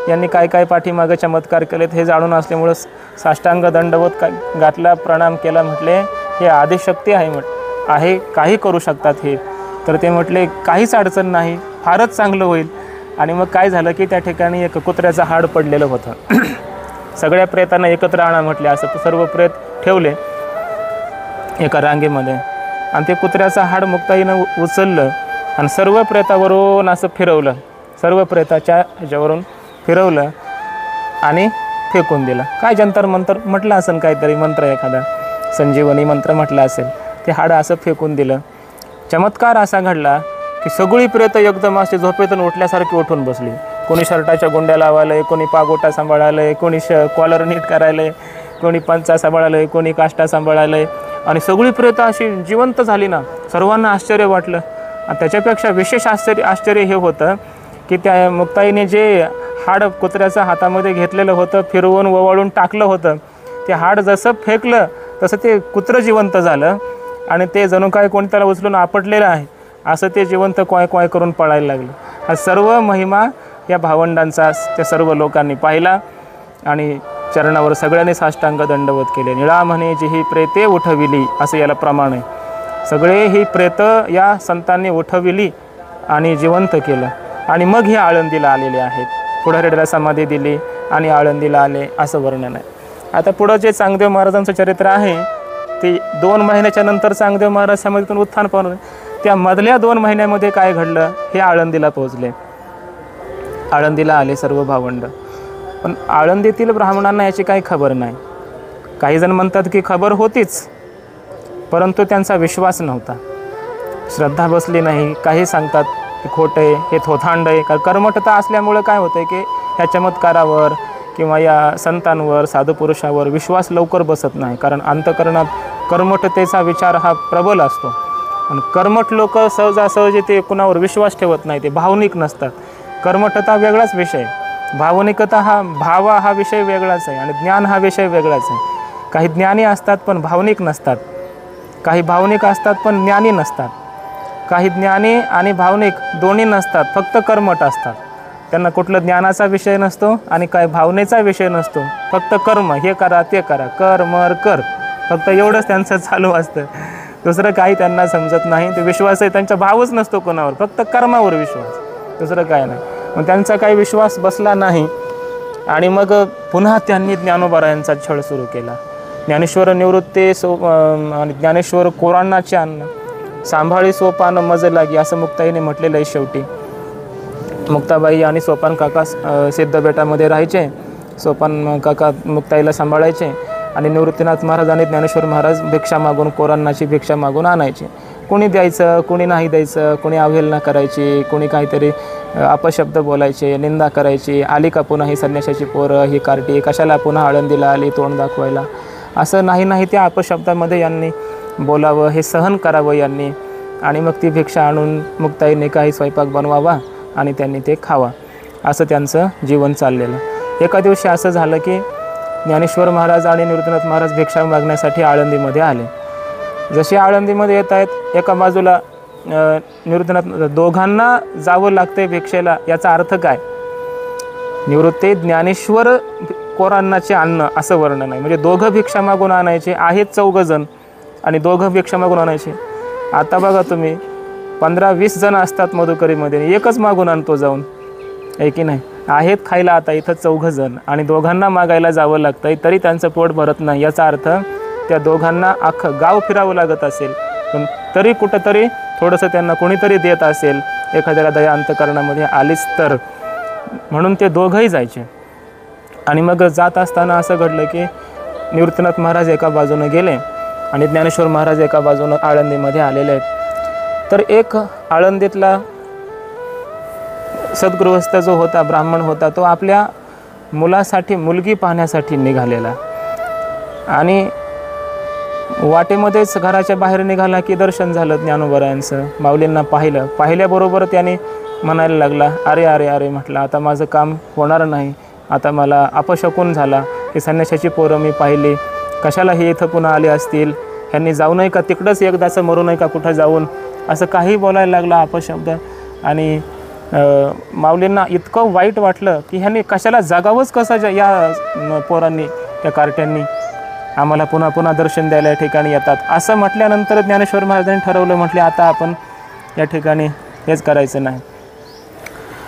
यांनी काय काय पाठीमागे चमत्कार केलेत हे जाणून असल्यामुळं साष्टांग दंडवत घातला, प्रणाम केला. म्हटले हे आदिशक्ती आहे, काही करू शकतात हे. तर ते म्हटले काहीच अडचण नाही, फारच चांगलं होईल. आणि मग काय झालं की त्या ठिकाणी एक कुत्र्याचं हाड पडलेलं होतं. सगळ्या प्रेतांना एकत्र आणा म्हटले. असं सर्व प्रेत ठेवले एका रांगेमध्ये आणि ते कुत्र्याचं हाड मुक्ताईनं उचललं आणि सर्व प्रेतावरून असं फिरवलं, सर्व प्रेताच्या ह्याच्यावरून फिरवलं आणि फेकून दिलं. काय जंतर मंतर म्हटलं असेल, काहीतरी मंत्र एखादा संजीवनी मंत्र म्हटलं असेल. ते हाडं असं फेकून दिलं. चमत्कार असा घडला की सगळी प्रेतं एकदम असे झोपेतून उठल्यासारखी उठून बसली. कोणी शर्टाच्या गुंड्या लावायला, कोणी पागोटा सांभाळायला, कोणी कॉलर नीट करायला, कोणी पंचा सांभाळायला, कोणी काष्टा सांभाळायला आणि सगळी प्रेतं अशी जिवंत झाली ना. सर्वांना आश्चर्य वाटलं. आणि त्याच्यापेक्षा विशेष आश्चर्य हे होतं की त्या मुक्ताईने जे हाड कुत्र्याचं हातामध्ये घेतलेलं होतं, फिरवून ववाळून टाकलं होतं, ते हाड जसं फेकलं तसं ते कुत्रं जिवंत झालं आणि ते जणू काय कोणी त्याला उचलून आपटलेलं आहे असं ते जिवंत क्वाय क्वाय करून पळायला लागलं. हा सर्व महिमा या भावंडांचा त्या सर्व लोकांनी पाहिला आणि चरणावर सगळ्यांनी साष्टांग दंडवत केले. निळा म्हणे जी ही प्रेते उठविली, असं याला प्रमाण आहे. सगळे ही प्रेतं या संतांनी उठविली आणि जिवंत केलं आणि मग हे आळंदीला आलेले आहेत. पुढारीला समाधी दिली आणि आळंदीला आले, असं वर्णन आहे. आता पुढं जे चांगदेव महाराजांचं चरित्र आहे ते 2 महिन्याच्या नंतर चांगदेव महाराज समाधीतून उत्थान पावले. त्या मधल्या 2 महिन्यामध्ये काय घडलं हे आळंदीला पोहोचले. आळंदीला आले सर्व भावंड. पण आळंदीतील ब्राह्मणांना याची काही खबर नाही. काही जण म्हणतात की खबर होतीच, परंतु त्यांचा विश्वास नव्हता, श्रद्धा बसली नाही. काही सांगतात की खोटं आहे, हे थोथांड आहे. का कर्मठता असल्यामुळं काय होतं आहे की ह्या चमत्कारावर किंवा या संतांवर, साधुपुरुषावर विश्वास लवकर बसत नाही. कारण अंतःकरणात कर्मठतेचा विचार हा प्रबल असतो आणि कर्मठ लोक सहजासहजी ते कुणावर विश्वास ठेवत नाही, ते भावनिक नसतात. कर्मठता वेगळाच विषय, भावनिकता हा विषय वेगळाच आहे आणि ज्ञान हा विषय वेगळाच आहे. काही ज्ञानी असतात पण भावनिक नसतात, काही भावनिक असतात पण ज्ञानी नसतात, काही ज्ञानी आणि भावनिक दोन्ही नसतात, फक्त कर्मठ असतात. त्यांना कुठलं ज्ञानाचा विषय नसतो आणि काय भावनेचा विषय नसतो, फक्त कर्म, हे करा ते करा, कर, फक्त एवढंच त्यांचं चालू असतं. दुसरं काही त्यांना समजत नाही. ते विश्वास आहे त्यांचा भावच नसतो कोणावर, फक्त कर्मावर विश्वास, दुसरं काय नाही. मग त्यांचा काही विश्वास बसला नाही आणि मग पुन्हा त्यांनी ज्ञानोबारायांचा छळ सुरू केला. ज्ञानेश्वर निवृत्ते आणि ज्ञानेश्वर कोरांनाचे अन्न सांभाळी सोपान मज लागी, असं मुक्ताईने म्हटलेलं आहे. शेवटी मुक्ताबाई आणि सोपान काका सिद्धबेटामध्ये राहायचे. सोपान काका मुक्ताईला सांभाळायचे आणि निवृत्तीनाथ महाराज आणि ज्ञानेश्वर महाराज भिक्षा मागून, कोरांनाची भिक्षा मागून आणायचे. कोणी द्यायचं, कोणी नाही द्यायचं, कोणी अवहेलना करायची, कोणी काहीतरी अपशब्द बोलायचे, निंदा करायची. आली का पुन्हा ही संन्याशाची पोरं, ही कार्टी, कशाला पुन्हा आळंदीला आली तोंड दाखवायला, असं नाही त्या अपशब्दामध्ये यांनी बोलावं, हे सहन करावं यांनी. आणि मग ती भिक्षा आणून मुक्ताईने काही स्वयंपाक बनवावा आणि त्यांनी ते खावा, असं त्यांचं जीवन चाललेलं. एका दिवशी असं झालं की ज्ञानेश्वर महाराज आणि निवृत्तीनाथ महाराज भिक्षा मागण्यासाठी आळंदीमध्ये आले. जसे आळंदीमध्ये येत आहेत, एका बाजूला निवृत्तीनाथ दोघांना जावं लागते भिक्षेला, याचा अर्थ काय? निवृत्ती ज्ञानेश्वर कोरांनाचे अन्न असं वर्णन आहे. म्हणजे दोघं भिक्षा मागून आणायचे, आहेत 14 जण आणि दोघं भिक्षा मागून आणायचे. आता बघा तुम्ही 15-20 जण असतात मधुकरीमध्ये, एकच मागून आणतो जाऊन, आहे की नाही? आहेत खायला आता इथं 14 जण आणि दोघांना मागायला जावं लागतं तरी त्यांचं पोट भरत नाही. याचा अर्थ त्या दोघांना अख्खं गाव फिरावं लागत असेल, पण तरी कुठंतरी थोडंसं त्यांना कोणीतरी देत असेल, एखाद्याला दया अंतकरणामध्ये आलीच तर, म्हणून ते दोघंही जायचे. आणि मग जात असताना असं घडलं की निवृत्तीनाथ महाराज एका बाजूनं गेले आणि ज्ञानेश्वर महाराज एका बाजूनं आळंदीमध्ये आलेले आहेत. तर एक आळंदीतला सद्गृहस्थ जो होता, ब्राह्मण होता, तो आपल्या मुलासाठी मुलगी पाहण्यासाठी निघालेला आणि वाटेमध्येच घराच्या बाहेर निघाला की दर्शन झालं ज्ञानोबरायांचं. माऊलींना पाहिल्याबरोबर त्याने म्हणायला लागला, अरे अरे अरे, म्हटलं आता माझं काम होणार नाही, आता मला अपशकुन झाला. ही संन्याशाची पोरं मी पाहिली, कशाला हे इथं पुन्हा आले असतील, ह्यांनी जाऊ नये का तिकडंच एकदाचं मरू नये का कुठं जाऊन, असं काही बोलायला लागला अपशब्द. आणि माऊलींना इतकं वाईट वाटलं की ह्यांनी कशाला जागावंच कसं या पोरांनी, त्या कार्ट्यांनी आम्हाला पुन्हा पुन्हा दर्शन द्यायला या ठिकाणी येतात, असं म्हटल्यानंतर ज्ञानेश्वर महाराजांनी ठरवलं, म्हटले आता आपण या ठिकाणी हेच करायचं नाही,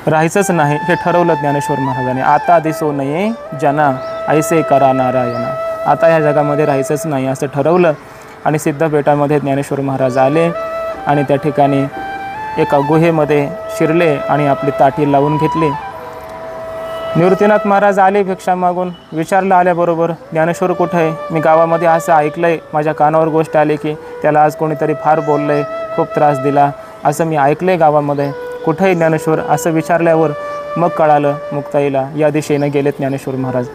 राहायचंच नाही, हे ठरवलं ज्ञानेश्वर महाराजांनी. आता दिसो नये जना ऐसे करा नारायणा, आता ह्या जगामध्ये राहायचंच नाही असं ठरवलं. आणि सिद्धपेठामध्ये ज्ञानेश्वर महाराज आले आणि त्या ठिकाणी एका गुहेमध्ये शिरले आणि आपली ताटी लावून घेतली. निवृत्तीनाथ महाराज आले भिक्षा मागून, विचारलं आल्याबरोबर, ज्ञानेश्वर कुठं आहे? मी गावामध्ये असं ऐकलं आहे, माझ्या कानावर गोष्ट आली की त्याला आज कोणीतरी फार बोललं आहे, खूप त्रास दिला, असं मी ऐकलं आहे गावामध्ये, कुठं आहे ज्ञानेश्वर? असं विचारल्यावर मग कळालं मुक्ताईला या दिशेनं गेलेत ज्ञानेश्वर महाराज.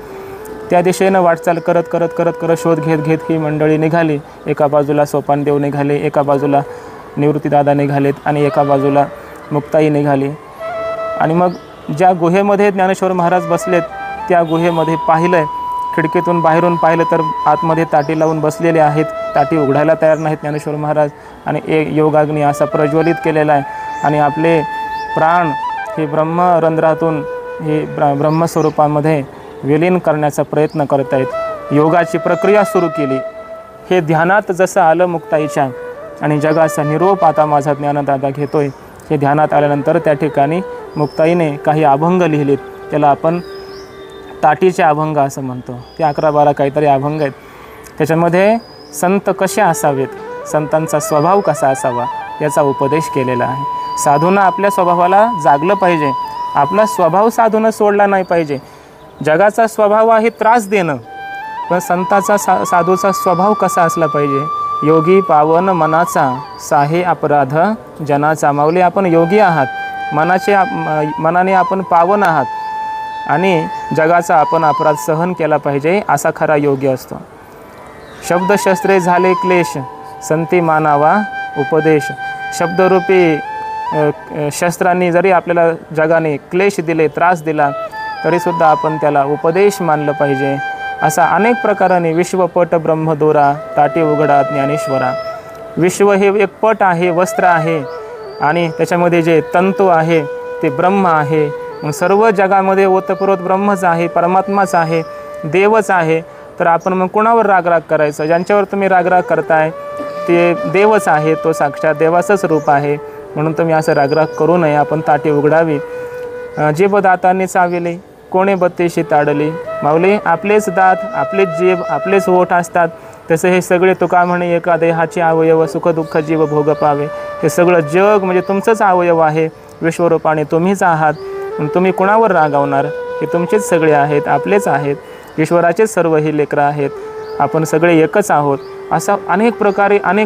त्या दिशेनं वाटचाल करत करत करत करत शोध घेत ही मंडळी निघाली. एका बाजूला सोपानदेव निघाले, एका बाजूला निवृत्तीदादा निघालेत आणि एका बाजूला मुक्ताई निघाली. आणि मग ज्या गुहेमध्ये ज्ञानेश्वर महाराज बसलेत त्या गुहेमध्ये पाहिलं, खिडकीतून बाहेरून पाहिलं तर आतमध्ये ताटी लावून बसलेले आहेत, ताटी उघडायला तयार नाहीत ज्ञानेश्वर महाराज. आणि एक योगाग्नी असा प्रज्वलित केलेला आहे आणि आपले प्राण हे ब्रह्मरंध्रातून हे ब्रह्मस्वरूपामध्ये विलीन करण्याचा प्रयत्न करत आहेत. योगाची प्रक्रिया सुरू केली. हे ध्यानात जसं आलं मुक्ताईच्या आणि जगाचा निरोप आता माझा ज्ञानदादा घेतोय, हे ध्यानात आल्यानंतर त्या ठिकाणी मुक्ताईने काही अभंग लिहिलेत, त्याला आपण ताटीचे अभंग असं म्हणतो. ते 11-12 काहीतरी अभंग आहेत. त्याच्यामध्ये संत कसे असावेत, संतांचा स्वभाव कसा असावा याचा उपदेश केलेला आहे. साधूनं आपल्या स्वभावाला जागलं पाहिजे, आपला स्वभाव साधूनं सोडला नाही पाहिजे. जगाचा स्वभाव आहे त्रास देणं, पण संताचा साधूचा स्वभाव कसा असला पाहिजे? योगी पावन मनाचा, साहे अपराध जनाचा. माऊली आपण योगी आहात, मनाने आपण पावन आहात आणि जगाचा आपण अपराध सहन केला पाहिजे, असा खरा योगी असतो. शब्दशस्त्रे झाले क्लेश, संती मानावा उपदेश. शब्दरूपी शस्त्रांनी जरी आपल्याला जगाने क्लेश दिले, त्रास दिला, तरीसुद्धा आपण त्याला उपदेश मानलं पाहिजे. असा अनेक प्रकाराने विश्वपट ब्रह्मदोरा, ताटी उघडा ज्ञानेश्वरा. विश्व हे एक पट आहे, वस्त्र आहे आणि त्याच्यामध्ये जे तंतू आहे ते ब्रह्म आहे. मग सर्व जगामध्ये ओतप्रोत ब्रह्मच आहे, परमात्माच आहे, देवच आहे. तर आपण मग कोणावर रागराग करायचं? ज्यांच्यावर तुम्ही रागराग करताय ते देवच आहे, तो साक्षात देवाचंच रूप आहे. म्हणून तुम्ही असं रागराग करू नये, आपण ताटी उघडावी. जीभ दातांनी चाविले, कोणे बत्तीशी ताडली. माऊली आपलेच दात, आपलेच जीभ, आपलेच ओठ असतात. तसं हे सगळे तुका म्हणे एका देहाचे अवयव, सुख दुःख जीव भोग पावे. हे सगळं जग म्हणजे तुमचंच अवयव आहे, विश्वरूपाने तुम्हीच आहात. तुम्ही कुणावर रागावणार? हे तुमचेच सगळे आहेत, आपलेच आहेत, ईश्वराचेच सर्व ही लेकरं आहेत, आपण सगळे एकच आहोत. असा अनेक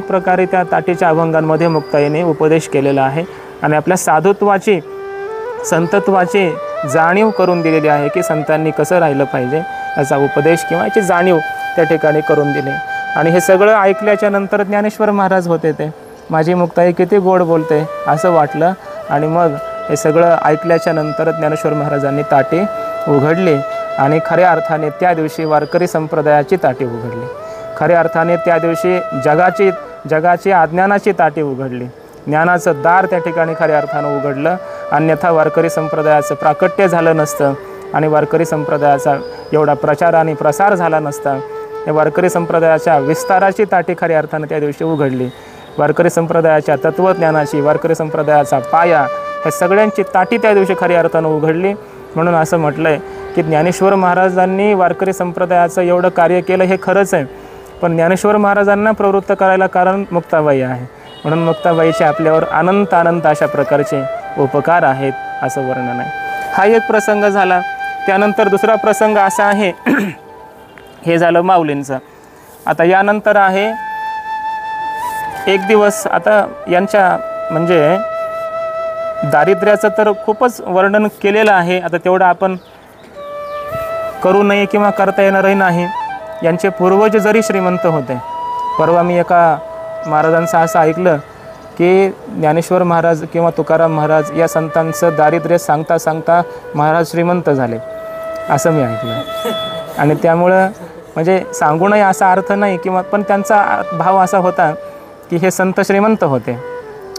प्रकारे त्या ताटीच्या अभंगांमध्ये मुक्ताईने उपदेश केलेला आहे आणि आपल्या साधुत्वाची, संतत्वाची जाणीव करून दिलेली आहे की संतांनी कसं राहिलं पाहिजे याचा उपदेश किंवा याची जाणीव त्या ठिकाणी करून दिली. आणि हे सगळं ऐकल्याच्या नंतर ज्ञानेश्वर महाराज होते ते, माझी मुक्ताई किती गोड बोलते असं वाटलं. आणि मग हे सगळं ऐकल्याच्या नंतर ज्ञानेश्वर महाराजांनी ताटी उघडली आणि खऱ्या अर्थाने त्या दिवशी वारकरी संप्रदायाची ताटी उघडली. खऱ्या अर्थाने त्या दिवशी जगाची अज्ञानाची ताटी उघडली. ज्ञानाचं दार त्या ठिकाणी खऱ्या अर्थानं उघडलं. अन्यथा वारकरी संप्रदायाचं प्राकट्य झालं नसतं आणि वारकरी संप्रदायाचा एवढा प्रचार आणि प्रसार झाला नसता. या वारकरी संप्रदायाच्या विस्ताराची ताटी खऱ्या अर्थानं त्या दिवशी उघडली. वारकरी संप्रदायाच्या तत्त्वज्ञानाची, वारकरी संप्रदायाचा पाया, ह्या सगळ्यांची ताटी त्या दिवशी खऱ्या अर्थानं उघडली. म्हणून असं म्हटलं आहे की ज्ञानेश्वर महाराजांनी वारकरी संप्रदायाचं एवढं कार्य केलं हे खरंच आहे, पण ज्ञानेश्वर महाराजांना प्रवृत्त करायला कारण मुक्ताबाई आहे. म्हणून मुक्ताबाईचे आपल्यावर अनंत अशा प्रकारचे उपकार आहेत असं वर्णन आहे. हा एक प्रसंग झाला. त्यानंतर दुसरा प्रसंग असा आहे हे झालं माऊलींचं. आता यानंतर आहे एक दिवस. आता यांच्या म्हणजे दारिद्र्याचं तर खूपच वर्णन केलेलं आहे, आता तेवढं आपण करू नये किंवा करता येणारही नाही. यांचे पूर्वज जरी श्रीमंत होते. परवा मी एका महाराजांचं असं ऐकलं की ज्ञानेश्वर महाराज किंवा तुकाराम महाराज या संतांचं दारिद्र्य सांगता सांगता महाराज श्रीमंत झाले असं मी ऐकलं. आणि त्यामुळं म्हणजे सांगू नये असा अर्थ नाही किंवा, पण त्यांचा भाव असा होता की हे संत श्रीमंत होते,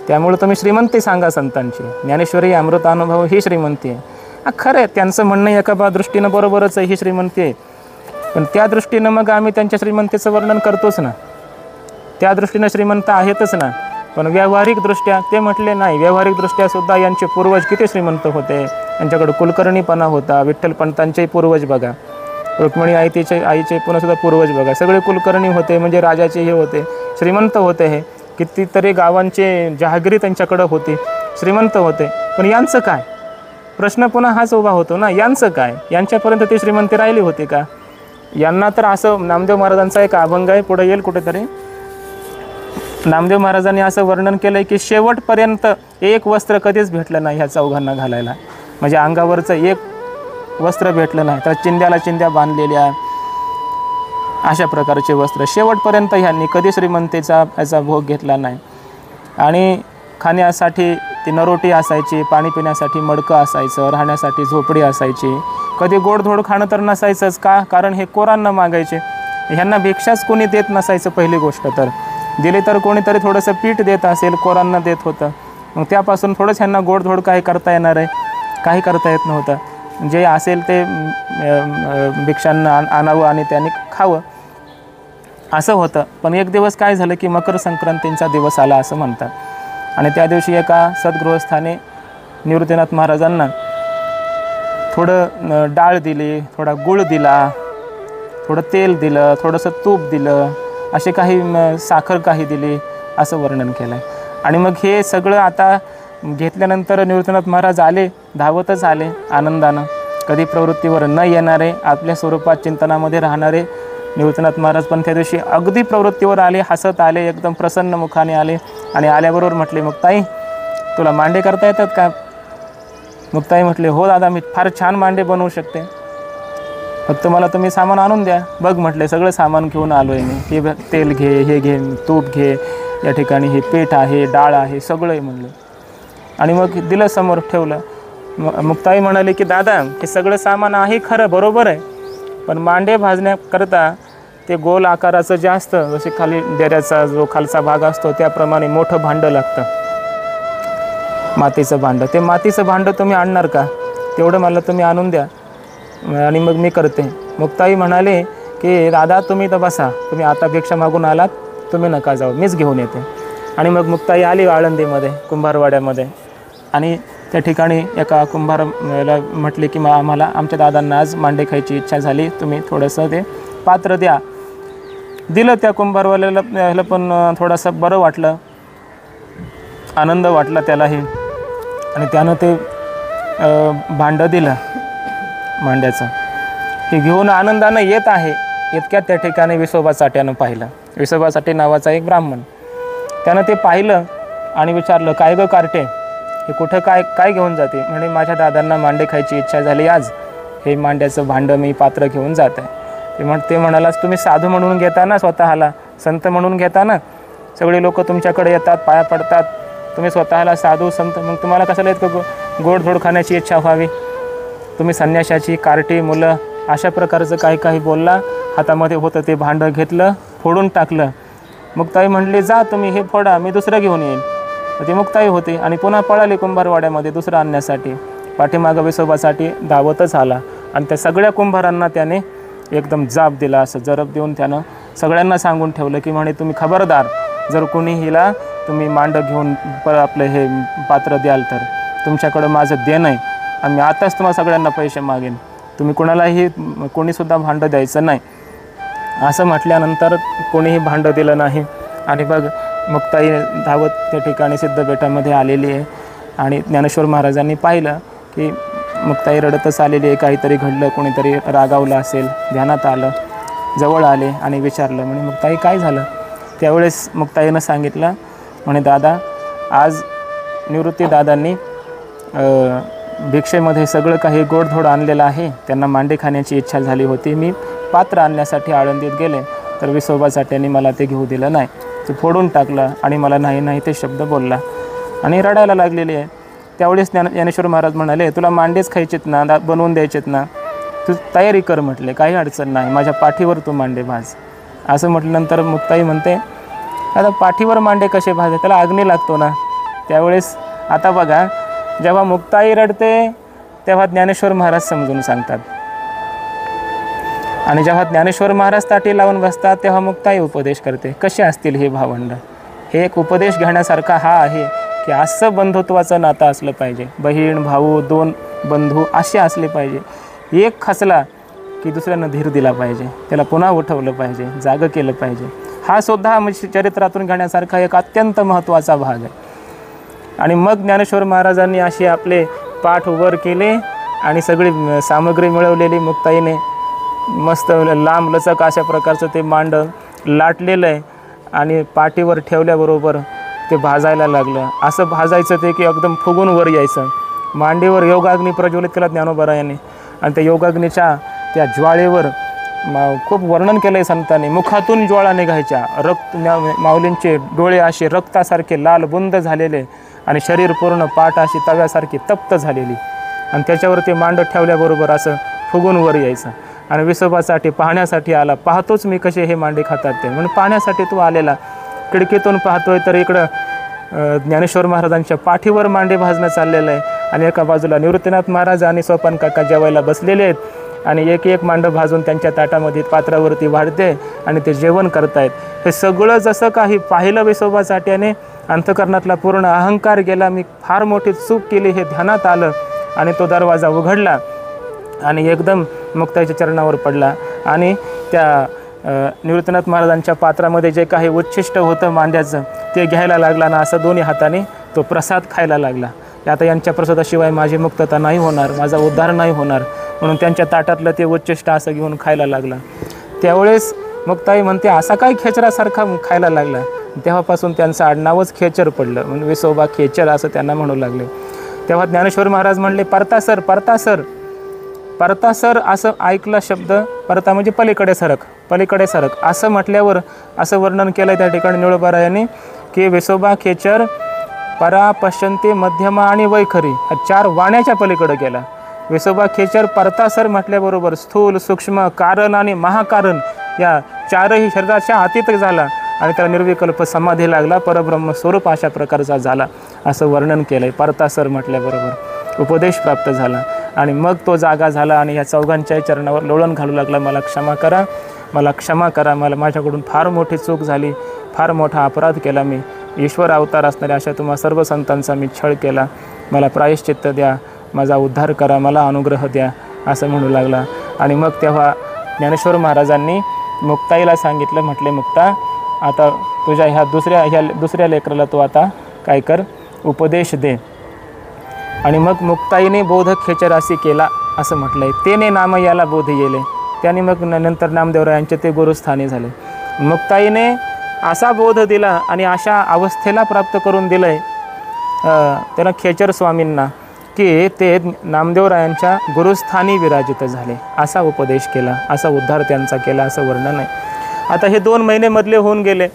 त्यामुळे तुम्ही श्रीमंती सांगा संतांची. ज्ञानेश्वरी अमृतानुभव ही श्रीमंती आहे. खरं आहे, त्यांचं म्हणणं एका दृष्टीनं बरोबरच आहे, ही श्रीमंती आहे. पण त्या दृष्टीनं मग आम्ही त्यांच्या श्रीमंतीचं वर्णन करतोच ना, त्या दृष्टीनं श्रीमंत आहेतच ना. पण व्यावहारिकदृष्ट्या ते म्हटले नाही. व्यावहारिकदृष्ट्यासुद्धा यांचे पूर्वज किती श्रीमंत होते. यांच्याकडे कुलकर्णीपणा होता. विठ्ठलपंतांचेही पूर्वज बघा, रुक्मिणी आईचे पुन्हासुद्धा पूर्वज बघा, सगळे कुलकर्णी होते, म्हणजे राजाचे हे होते, श्रीमंत होते. हे कितीतरी गावांचे जहागिरी त्यांच्याकडं होती, श्रीमंत होते. पण यांचं काय? प्रश्न पुन्हा हाच उभा होतो ना, यांचं काय? यांच्यापर्यंत ती श्रीमंती राहिली होती का? यांना तर असं नामदेव महाराजांचा एक अभंग आहे, पुढे येईल कुठेतरी. नामदेव महाराजांनी असं वर्णन केलं आहे की शेवटपर्यंत एक वस्त्र कधीच भेटलं नाही ह्या चौघांना घालायला. म्हणजे अंगावरचं एक वस्त्र भेटलं नाही, तर चिंध्याला चिंध्या बांधलेल्या अशा प्रकारचे वस्त्र शेवटपर्यंत ह्यांनी कधी श्रीमंतीचा याचा भोग घेतला नाही. आणि खाण्यासाठी ती नरोटी असायची, पाणी पिण्यासाठी मडकं असायचं, राहण्यासाठी झोपडी असायची. कधी गोडधोड खाणं तर नसायचंच. का? कारण हे कोरांना मागायचे. ह्यांना भिक्षाच कोणी देत नसायचं पहिली गोष्ट. तर दिले तर कोणीतरी थोडंसं पीठ देत असेल, कोरांना देत होतं. मग त्यापासून थोडंच ह्यांना गोडधोड काही करता येणार आहे? काही करता येत नव्हतं. जे असेल ते भिक्षांना आणावं आणि त्यांनी खावं असं होतं. पण एक दिवस काय झालं की मकर संक्रांतीचा दिवस आला असं म्हणतात. आणि त्या दिवशी एका सद्गृहस्थाने निवृत्तीनाथ महाराजांना थोडं डाळ दिली, थोडा गुळ दिला, थोडं तेल दिलं, थोडंसं तूप दिलं, असे काही साखर काही दिली असं वर्णन केलं आहे. आणि मग हे सगळं आता घेतल्यानंतर निवृत्तीनाथ महाराज आले, धावतच आले आनंदानं. कधी प्रवृत्तीवर न येणारे, आपल्या स्वरूपात चिंतनामध्ये राहणारे निवृत्तीनाथ महाराज पण त्या दिवशी अगदी प्रवृत्तीवर आले, हसत आले, एकदम प्रसन्न मुखाने आले. आणि आल्याबरोबर म्हटले, मुक्ताई तुला मांडे करता येतात का? मुक्ताई म्हटले, हो दादा, मी फार छान मांडे बनवू शकते, फक्त मला तुम्ही सामान आणून द्या. बघ म्हटले, सगळं सामान घेऊन आलो आहे मी. हे तेल घे, हे घे, तूप घे, या ठिकाणी हे पीठ आहे, डाळ आहे, सगळं आहे म्हणलं. आणि मग दिलं समोर ठेवलं. मुक्ताई म्हणाले की दादा, हे सगळं सामान आहे खरं, बरोबर आहे, पण मांडे भाजण्याकरता ते गोल आकाराचं जे असतं, जसे खाली डेऱ्याचा जो खालचा भाग असतो त्याप्रमाणे मोठं भांडं लागतं, मातीचं भांडं. ते मातीचं भांडं तुम्ही आणणार का? तेवढं मला तुम्ही आणून द्या आणि मग मी करते. मुक्ताई म्हणाले की दादा तुम्ही तर बसा, तुम्ही आता भिक्षा मागून आलात, तुम्ही नका जाऊ, मीच घेऊन येते. आणि मग मुक्ताई आली आळंदीमध्ये कुंभारवाड्यामध्ये. आणि त्या ठिकाणी एका कुंभाराला म्हटले की आम्हाला आमच्या दादांना आज मांडे खायची इच्छा झाली, तुम्ही थोडंसं ते पात्र द्या. दिलं त्या कुंभारवाल्याला, पण थोडंसं बरं वाटलं, आनंद वाटला त्यालाही. आणि त्यानं ते भांडं दिलं मांड्याचं. हे घेऊन आनंदानं येत आहे. इतक्यात त्या ठिकाणी विसोबा चाट्यानं पाहिलं. विसोबा चाटे नावाचा एक ब्राह्मण, त्यानं ते पाहिलं आणि विचारलं, काय गं कार्टे, हे कुठं काय घेऊन जाते? म्हणे माझ्या दादांना मांडे खायची इच्छा झाली आज, हे मांड्याचं भांडं मी पात्र घेऊन जात आहे. ते म्हणाला, तुम्ही साधू म्हणून घेता ना स्वतःला, संत म्हणून घेता ना, सगळे लोक तुमच्याकडे येतात, पाया पडतात, तुम्ही स्वतःला साधू संत, मग तुम्हाला कशाला इतकं गोडधोड खाण्याची इच्छा व्हावी? तुम्ही संन्याशाची कार्टी मुलं, अशा प्रकारचं काही बोलला. हातामध्ये होतं ते भांडं घेतलं, फोडून टाकलं. मग ताई म्हटले, जा तुम्ही हे फोडा, मी दुसरं घेऊन येईन. ती मुक्ताई होती आणि पुन्हा पळाली कुंभारवाड्यामध्ये दुसरं आणण्यासाठी. पाठीमागं विसोबासाठी धावतच आला आणि त्या सगळ्या कुंभारांना त्याने एकदम जाब दिला. असं जरब देऊन त्यानं सगळ्यांना सांगून ठेवलं की म्हणे तुम्ही खबरदार, जर कोणी हिला तुम्ही मांड घेऊन आपलं हे पात्र द्याल तर तुमच्याकडं माझं देणं आहे आणि मी आताच तुम्हाला सगळ्यांना पैसे मागेन, तुम्ही कोणालाही कोणीसुद्धा भांडं द्यायचं नाही. असं म्हटल्यानंतर कोणीही भांडं दिलं नाही. आणि बघ मुक्ताई धावत त्या ठिकाणी सिद्धपेठामध्ये आलेली आहे आणि ज्ञानेश्वर महाराजांनी पाहिलं की मुक्ताई रडतच आलेली आहे, काहीतरी घडलं, कोणीतरी रागावलं असेल. ध्यानात आलं, जवळ आले आणि विचारलं, म्हणे मुक्ताई काय झालं? त्यावेळेस मुक्ताईनं सांगितलं, म्हणे दादा आज निवृत्ती दादांनी भिक्षेमध्ये सगळं काही गोडधोड आणलेलं आहे, त्यांना मांडे खाण्याची इच्छा झाली होती, मी पात्र आणण्यासाठी आळंदीत गेले तर विसोबासाठी त्यांनी मला ते घेऊ दिलं नाही, ते फोडून टाकलं आणि मला नाही नाही ते शब्द बोलला आणि रडायला लागलेली आहे. त्यावेळेस ज्ञानेश्वर महाराज म्हणाले, तुला मांडेच खायचेत ना, बनवून द्यायचेत ना, तू तयारी कर म्हटले, काही अडचण नाही, माझ्या पाठीवर तू मांडे भाज. असं म्हटल्यानंतर मुक्ताई म्हणते, आता पाठीवर मांडे कसे भाजले, त्याला अग्नी लागतो ना. त्यावेळेस आता बघा, जेव्हा मुक्ताई रडते तेव्हा ज्ञानेश्वर महाराज समजून सांगतात आणि जेव्हा ज्ञानेश्वर महाराज ताटी लावून बसतात तेव्हा मुक्ताई उपदेश करते. कसे असतील हे भावंड? हे एक उपदेश घेण्यासारखा हा आहे की असं बंधुत्वाचं नातं असलं पाहिजे. बहीण भाऊ, दोन बंधू असे असले पाहिजे. एक खचला की दुसऱ्यानं धीर दिला पाहिजे, त्याला पुन्हा उठवलं पाहिजे, जागं केलं पाहिजे. हा सुद्धा म्हणजे चरित्रातून घेण्यासारखा एक अत्यंत महत्त्वाचा भाग आहे. आणि मग ज्ञानेश्वर महाराजांनी असे आपले पाठ वर केले आणि सगळी सामग्री मिळवलेली मुक्ताईने मस्त लांब लचक अशा प्रकारचं ते मांड लाटलेलं आहे आणि पाठीवर ठेवल्याबरोबर ते भाजायला लागलं. असं भाजायचं ते की एकदम फुगून वर यायचं. मांडीवर योगाग्नी प्रज्वलित केला ज्ञानोबरायांनी आणि त्या योगाग्नीच्या त्या ज्वाळेवर खूप वर्णन केलं आहे संतांनी. मुखातून ज्वाळा निघायच्या, रक्त माऊलींचे डोळे असे रक्तासारखे लाल बुंद झालेले आणि शरीर पूर्ण पाठ अशी तव्यासारखी तप्त झालेली आणि त्याच्यावर ते मांड ठेवल्याबरोबर असं फुगून वर यायचं. आणि विसोबासाठी पाहण्यासाठी आला, पाहतोच मी कसे हे मांडे खातात ते, म्हणून पाहण्यासाठी तो आलेला. खिडकीतून पाहतोय तर इकडं ज्ञानेश्वर महाराजांच्या पाठीवर मांडे भाजणं चाललेलं आहे आणि एका बाजूला निवृत्तीनाथ महाराज आणि सोपान काका जेवायला बसलेले आहेत आणि एक एक मांड भाजून त्यांच्या ताटामध्ये पात्रावरती वाढते आणि ते जेवण करतायत. हे सगळं जसं काही पाहिलं विसोबासाठ्याने अंतःकरणातला पूर्ण अहंकार गेला, मी फार मोठी चूक केली हे ध्यानात आलं आणि तो दरवाजा उघडला आणि एकदम मुक्ताईच्या चरणावर पडला आणि त्या निवृत्तीनाथ महाराजांच्या पात्रामध्ये जे काही उच्छिष्ट होतं मांड्याचं ते घ्यायला लागला ना, असं दोन्ही हाताने तो प्रसाद खायला लागला. आता यांच्या प्रसादाशिवाय माझी मुक्तता नाही होणार, माझा उद्धार नाही होणार, म्हणून त्यांच्या ताटातलं ते उच्छिष्ट असं घेऊन खायला लागला. त्यावेळेस मुक्ताई म्हणते, असा काय खेचरासारखा खायला लागला. तेव्हापासून त्यांचं आडनावच खेचर पडलं, म्हणून विसोबा खेचर असं त्यांना म्हणू लागले. तेव्हा ज्ञानेश्वर महाराज म्हणले, परतासर परतासर परतासर असं ऐकला शब्द. परता म्हणजे पलीकडे सरक, पलीकडे सरक असं म्हटल्यावर असं वर्णन केलं त्या ठिकाणी निळोबारायांनी की विसोबा खेचर परा पश्चंती मध्यमा आणि वैखरी हा 4 वाण्याच्या पलीकडे गेला. विसोबा खेचर परतासर म्हटल्याबरोबर स्थूल, सूक्ष्म, कारण आणि महाकारण या 4ही शरीराच्या अतीत झाला आणि त्याला निर्विकल्प समाधी लागला, परब्रह्म स्वरूप अशा प्रकारचा झाला असं वर्णन केलं आहे. परतासर म्हटल्याबरोबर उपदेश प्राप्त झाला आणि मग तो जागा झाला आणि या चौघांच्या चरणावर लोळण घालू लागला, मला क्षमा करा, मला क्षमा करा, मला माझ्याकडून फार मोठी चूक झाली, फार मोठा अपराध केला, मी ईश्वर अवतार असणाऱ्या अशा तुम्हा सर्व संतांचा मी छळ केला, मला प्रायश्चित्त द्या, माझा उद्धार करा, मला अनुग्रह द्या असं म्हणू लागला. आणि मग तेव्हा ज्ञानेश्वर महाराजांनी मुक्ताईला सांगितलं, म्हटले मुक्ता आता तुझ्या ह्या दुसऱ्या लेकराला तू आता काय कर, उपदेश दे. आणि मग मुक्ताईने बोध खेचरासी केला असं म्हटलं आहे. तेने नाम याला बोध येले, त्याने मग नंतर नामदेवरायांचे ते गुरुस्थानी झाले. मुक्ताईने असा बोध दिला आणि अशा अवस्थेला प्राप्त करून दिलं आहे त्याला खेचर स्वामींना की ते नामदेवरायांच्या गुरुस्थानी विराजित झाले, असा उपदेश केला, असा उद्धार त्यांचा केला असं वर्णन आहे. आता हे 2 महिने मधले होऊन गेले.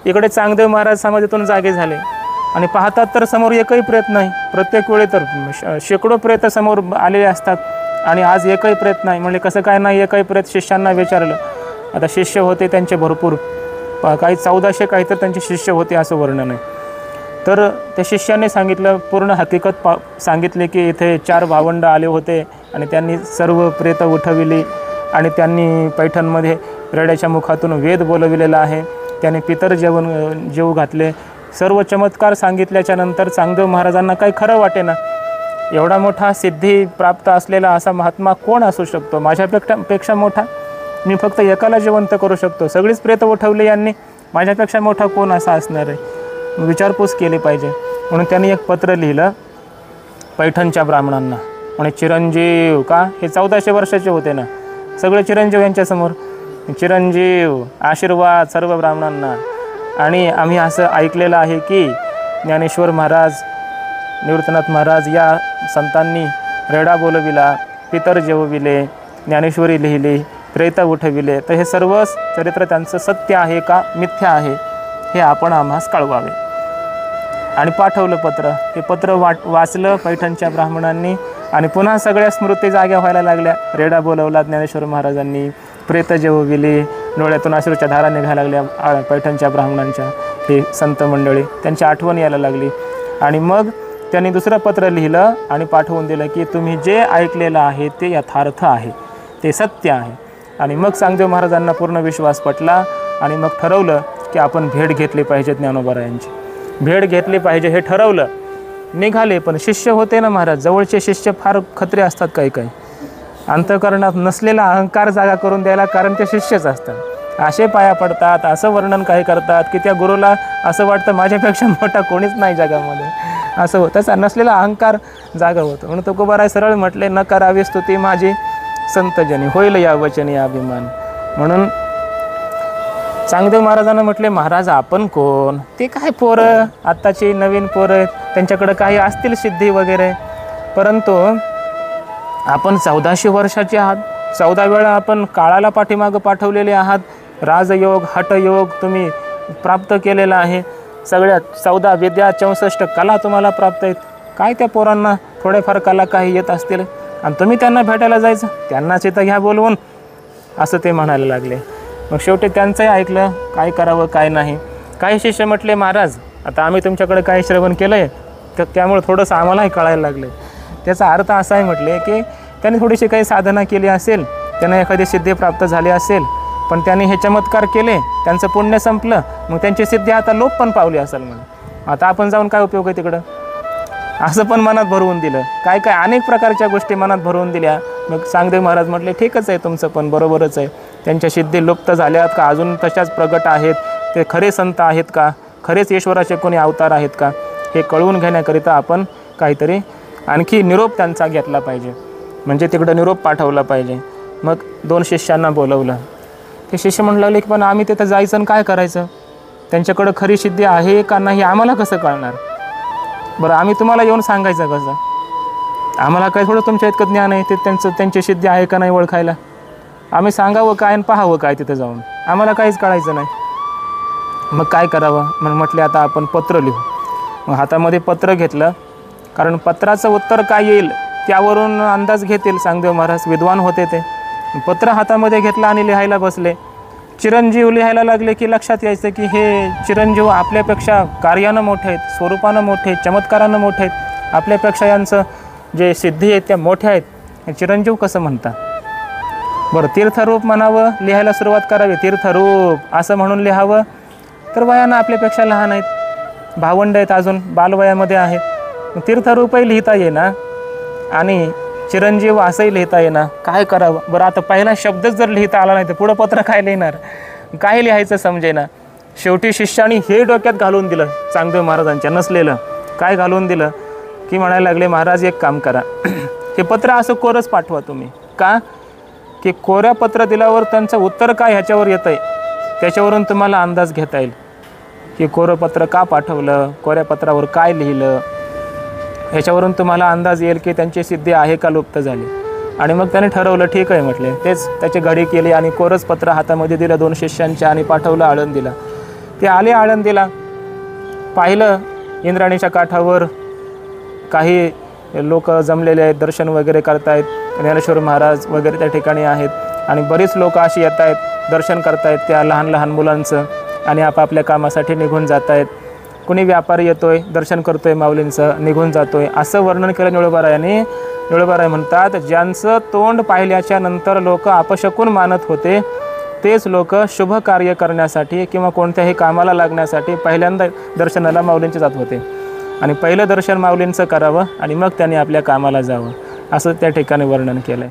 इकडे चांगदेव महाराज समाधीतून जागे झाले आणि पाहतात तर समोर एकही प्रयत्न नाही. प्रत्येक वेळी तर शेकडो प्रयत्न समोर आलेले असतात आणि आज एकही प्रयत्न नाही. म्हणजे कसं काय नाही एकही प्रयत्न? शिष्यांना विचारलं, आता शिष्य होते त्यांचे भरपूर, काही 1400 काही तर त्यांचे शिष्य होते असं वर्णन आहे. तर त्या शिष्याने सांगितलं, पूर्ण हकीकत सांगितले की इथे 4 भावंड आले होते आणि त्यांनी सर्व प्रेत उठविली आणि त्यांनी पैठणमध्ये रेड्याच्या मुखातून वेद बोलविलेला आहे, त्याने पितर जेवू घातले. सर्व चमत्कार सांगितल्याच्या नंतर चांगदेव महाराजांना काही खरं वाटेना. एवढा मोठा सिद्धी प्राप्त असलेला असा महात्मा कोण असू शकतो माझ्यापेक्षा मोठा? मी फक्त एकाला जिवंत करू शकतो, सगळीच प्रेत उठवली यांनी, माझ्यापेक्षा मोठा कोण असा असणार आहे? विचारपूस केली पाहिजे. म्हणून त्यांनी एक पत्र लिहिलं पैठणच्या ब्राह्मणांना, म्हणे चिरंजीव, का हे 1400 वर्षाचे होते ना, सगळे चिरंजीव यांच्यासमोर, चिरंजीव आशीर्वाद सर्व ब्राह्मणांना. आणि आम्ही असं ऐकलेलं आहे की ज्ञानेश्वर महाराज, निवृत्तनाथ महाराज या संतांनी रेडा बोलविला, पितर जेवविले, ज्ञानेश्वरी लिहिली, प्रेत उठविले. तर हे सर्व चरित्र त्यांचं सत्य आहे का मिथ्या आहे हे आपण आम्हास कळवावे. आणि पाठवलं पत्र. हे पत्र वाचलं पैठणच्या ब्राह्मणांनी आणि पुन्हा सगळ्या स्मृती जाग्या व्हायला लागल्या. रेडा बोलवला ज्ञानेश्वर महाराजांनी, प्रेत जेवविली, डोळ्यातून अश्रूच्या धारा निघायला लागल्या पैठणच्या ब्राह्मणांच्या. हे संत मंडळी, त्यांची आठवण यायला लागली. आणि मग त्यांनी दुसरं पत्र लिहिलं आणि पाठवून दिलं की तुम्ही जे ऐकलेलं आहे ते यथार्थ आहे, ते सत्य आहे. आणि मग चांगदेव महाराजांना पूर्ण विश्वास पटला आणि मग ठरवलं की आपण भेट घेतली पाहिजे ज्ञानोबारायांची, भेट घेतली पाहिजे हे ठरवलं. निघाले, पण शिष्य होते ना महाराज, जवळचे शिष्य फार खत्रे असतात. काही काही अंतःकरणात नसलेला अहंकार जागा करून द्यायला, कारण ते शिष्यच असतात. असे पाया पडतात, असं वर्णन काही करतात की त्या गुरुला असं वाटतं माझ्यापेक्षा मोठा कोणीच नाही जगामध्ये, असं होतं. त्याचा नसलेला अहंकार जागा होतो. म्हणून तुकोबाराय सरळ म्हटले, न करावी स्तुती माझी संतजनी, होईल या वचनी अभिमान. म्हणून चांगदेव महाराजांना म्हटले, महाराज आपण कोण? ते काय पोरं, आत्ताची नवीन पोरं, त्यांच्याकडे काही असतील सिद्धी वगैरे, परंतु आपण 1400 वर्षाचे आहात, 14 वेळा आपण काळाला पाठीमागं पाठवलेले आहात. राजयोग, हठयोग तुम्ही प्राप्त केलेला आहे, सगळ्या 14 विद्या, 64 कला तुम्हाला प्राप्त आहेत. काय त्या पोरांना थोडेफार कला काही येत असतील आणि तुम्ही त्यांना भेटायला जायचं, त्यांनाच इथं घ्या बोलवून, असं ते म्हणायला लागले. मग शेवटी त्यांचंही ऐकलं, काय करावं काय नाही. काही शिष्य म्हटले, महाराज आता आम्ही तुमच्याकडे काही श्रवण केलं आहे, तर त्यामुळे थोडंसं आम्हालाही कळायला लागलं. त्याचा अर्थ असा आहे म्हटले की त्यांनी थोडीशी काही साधना केली असेल, त्यांना एखादी सिद्धी प्राप्त झाली असेल, पण त्यांनी हे चमत्कार केले, त्यांचं पुण्य संपलं, मग त्यांची सिद्धी आता लोप पण पावली असेल. म्हणून आता आपण जाऊन काय उपयोग आहे तिकडं, असं पण मनात भरवून दिलं. काय काय अनेक प्रकारच्या गोष्टी मनात भरवून दिल्या. मग चांगदेव महाराज म्हटले, ठीकच आहे तुमचं पण बरोबरच आहे, त्यांच्या सिद्धी लुप्त झाल्यात का अजून तशाच प्रगट आहेत, ते खरे संत आहेत का, खरेच ईश्वराचे कोणी अवतार आहेत का, हे कळवून घेण्याकरिता आपण काहीतरी आणखी निरोप त्यांचा घेतला पाहिजे, म्हणजे तिकडं निरोप पाठवला पाहिजे. मग 2 शिष्यांना बोलवलं. ते शिष्य म्हणू लागले की पण आम्ही तिथं जायचं आणि काय करायचं, त्यांच्याकडं खरी सिद्धी आहे का नाही आम्हाला कसं कळणार? बरं आम्ही तुम्हाला येऊन सांगायचं कसं? आम्हाला काय थोडं तुमच्या इतकं ज्ञान आहे ते त्यांची सिद्धी आहे का नाही ओळखायला? आम्ही सांगावं काय आणि पाहावं काय तिथं जाऊन? आम्हाला काहीच कळायचं नाही. मग काय करावं म्हणून म्हटले, आता आपण पत्र लिहू. मग हातामध्ये पत्र घेतलं, कारण पत्राचं उत्तर काय येईल त्यावरून अंदाज घेतील चांगदेव महाराज, विद्वान होते ते. पत्र हातामध्ये घेतलं आणि लिहायला बसले. चिरंजीव लिहायला लागले की लक्षात यायचं की हे चिरंजीव आपल्यापेक्षा कार्यानं मोठे आहेत, स्वरूपानं मोठे आहेत, चमत्कारानं मोठे आहेत, आपल्यापेक्षा यांचं जे सिद्धी आहेत त्या मोठ्या आहेत. चिरंजीव कसं म्हणता? बरं तीर्थरूप म्हणावं, लिहायला सुरुवात करावी, तीर्थरूप असं म्हणून लिहावं. तर वयानं आपल्यापेक्षा लहान आहेत, भावंड आहेत, अजून बालवयामध्ये आहेत. तीर्थरूपही लिहिता येईना आणि चिरंजीव असंही लिहिता येईना, काय करावं? बरं आता पहिला शब्दच जर लिहिता आला नाही तर पुढं पत्र काय लिहिणार, काय लिहायचं समजेना. शेवटी शिष्याने हे डोक्यात घालून दिलं चांगदेव महाराजांच्या, नसलेलं काय घालून दिलं की म्हणायला लागले, महाराज एक काम करा, हे पत्र असं कोरच पाठवा तुम्ही. का की कोऱ्या पत्र दिल्यावर त्यांचं उत्तर काय ह्याच्यावर येतं आहे, त्याच्यावरून तुम्हाला अंदाज घेता येईल की कोरं पत्र का पाठवलं, कोऱ्या पत्रावर काय लिहिलं, ह्याच्यावरून तुम्हाला अंदाज येईल की त्यांची सिद्धी आहे का लुप्त झाली. आणि मग त्याने ठरवलं, ठीक आहे म्हटले, तेच त्याची घडी केली आणि कोरच पत्र हातामध्ये दिलं 2 शिष्यांच्या आणि पाठवलं आळंदीला. ते आले आळंदीला, पाहिलं इंद्रायणीच्या काठावर काही लोक जमलेले आहेत, दर्शन वगैरे करतायत, ज्ञानेश्वर महाराज वगैरे त्या ठिकाणी आहेत आणि बरीच लोक अशी येत आहेत, दर्शन करतायत त्या लहान लहान मुलांचं आणि आपापल्या कामासाठी निघून जात आहेत. कुणी व्यापारी येतोय, दर्शन करतोय माऊलींचं, निघून जातोय, असं वर्णन केलं निळोबारायांनी. निळोबाराय म्हणतात, ज्यांचं तोंड पाहिल्याच्या नंतर लोक अपशकुन मानत होते, तेच लोक शुभ कार्य करण्यासाठी किंवा कोणत्याही कामाला लागण्यासाठी पहिल्यांदा दर्शनाला माऊलींचे जात होते. आणि पहिलं दर्शन माऊलींचं करावं आणि मग त्यांनी आपल्या कामाला जावं, असं त्या ठिकाणी वर्णन केलं आहे.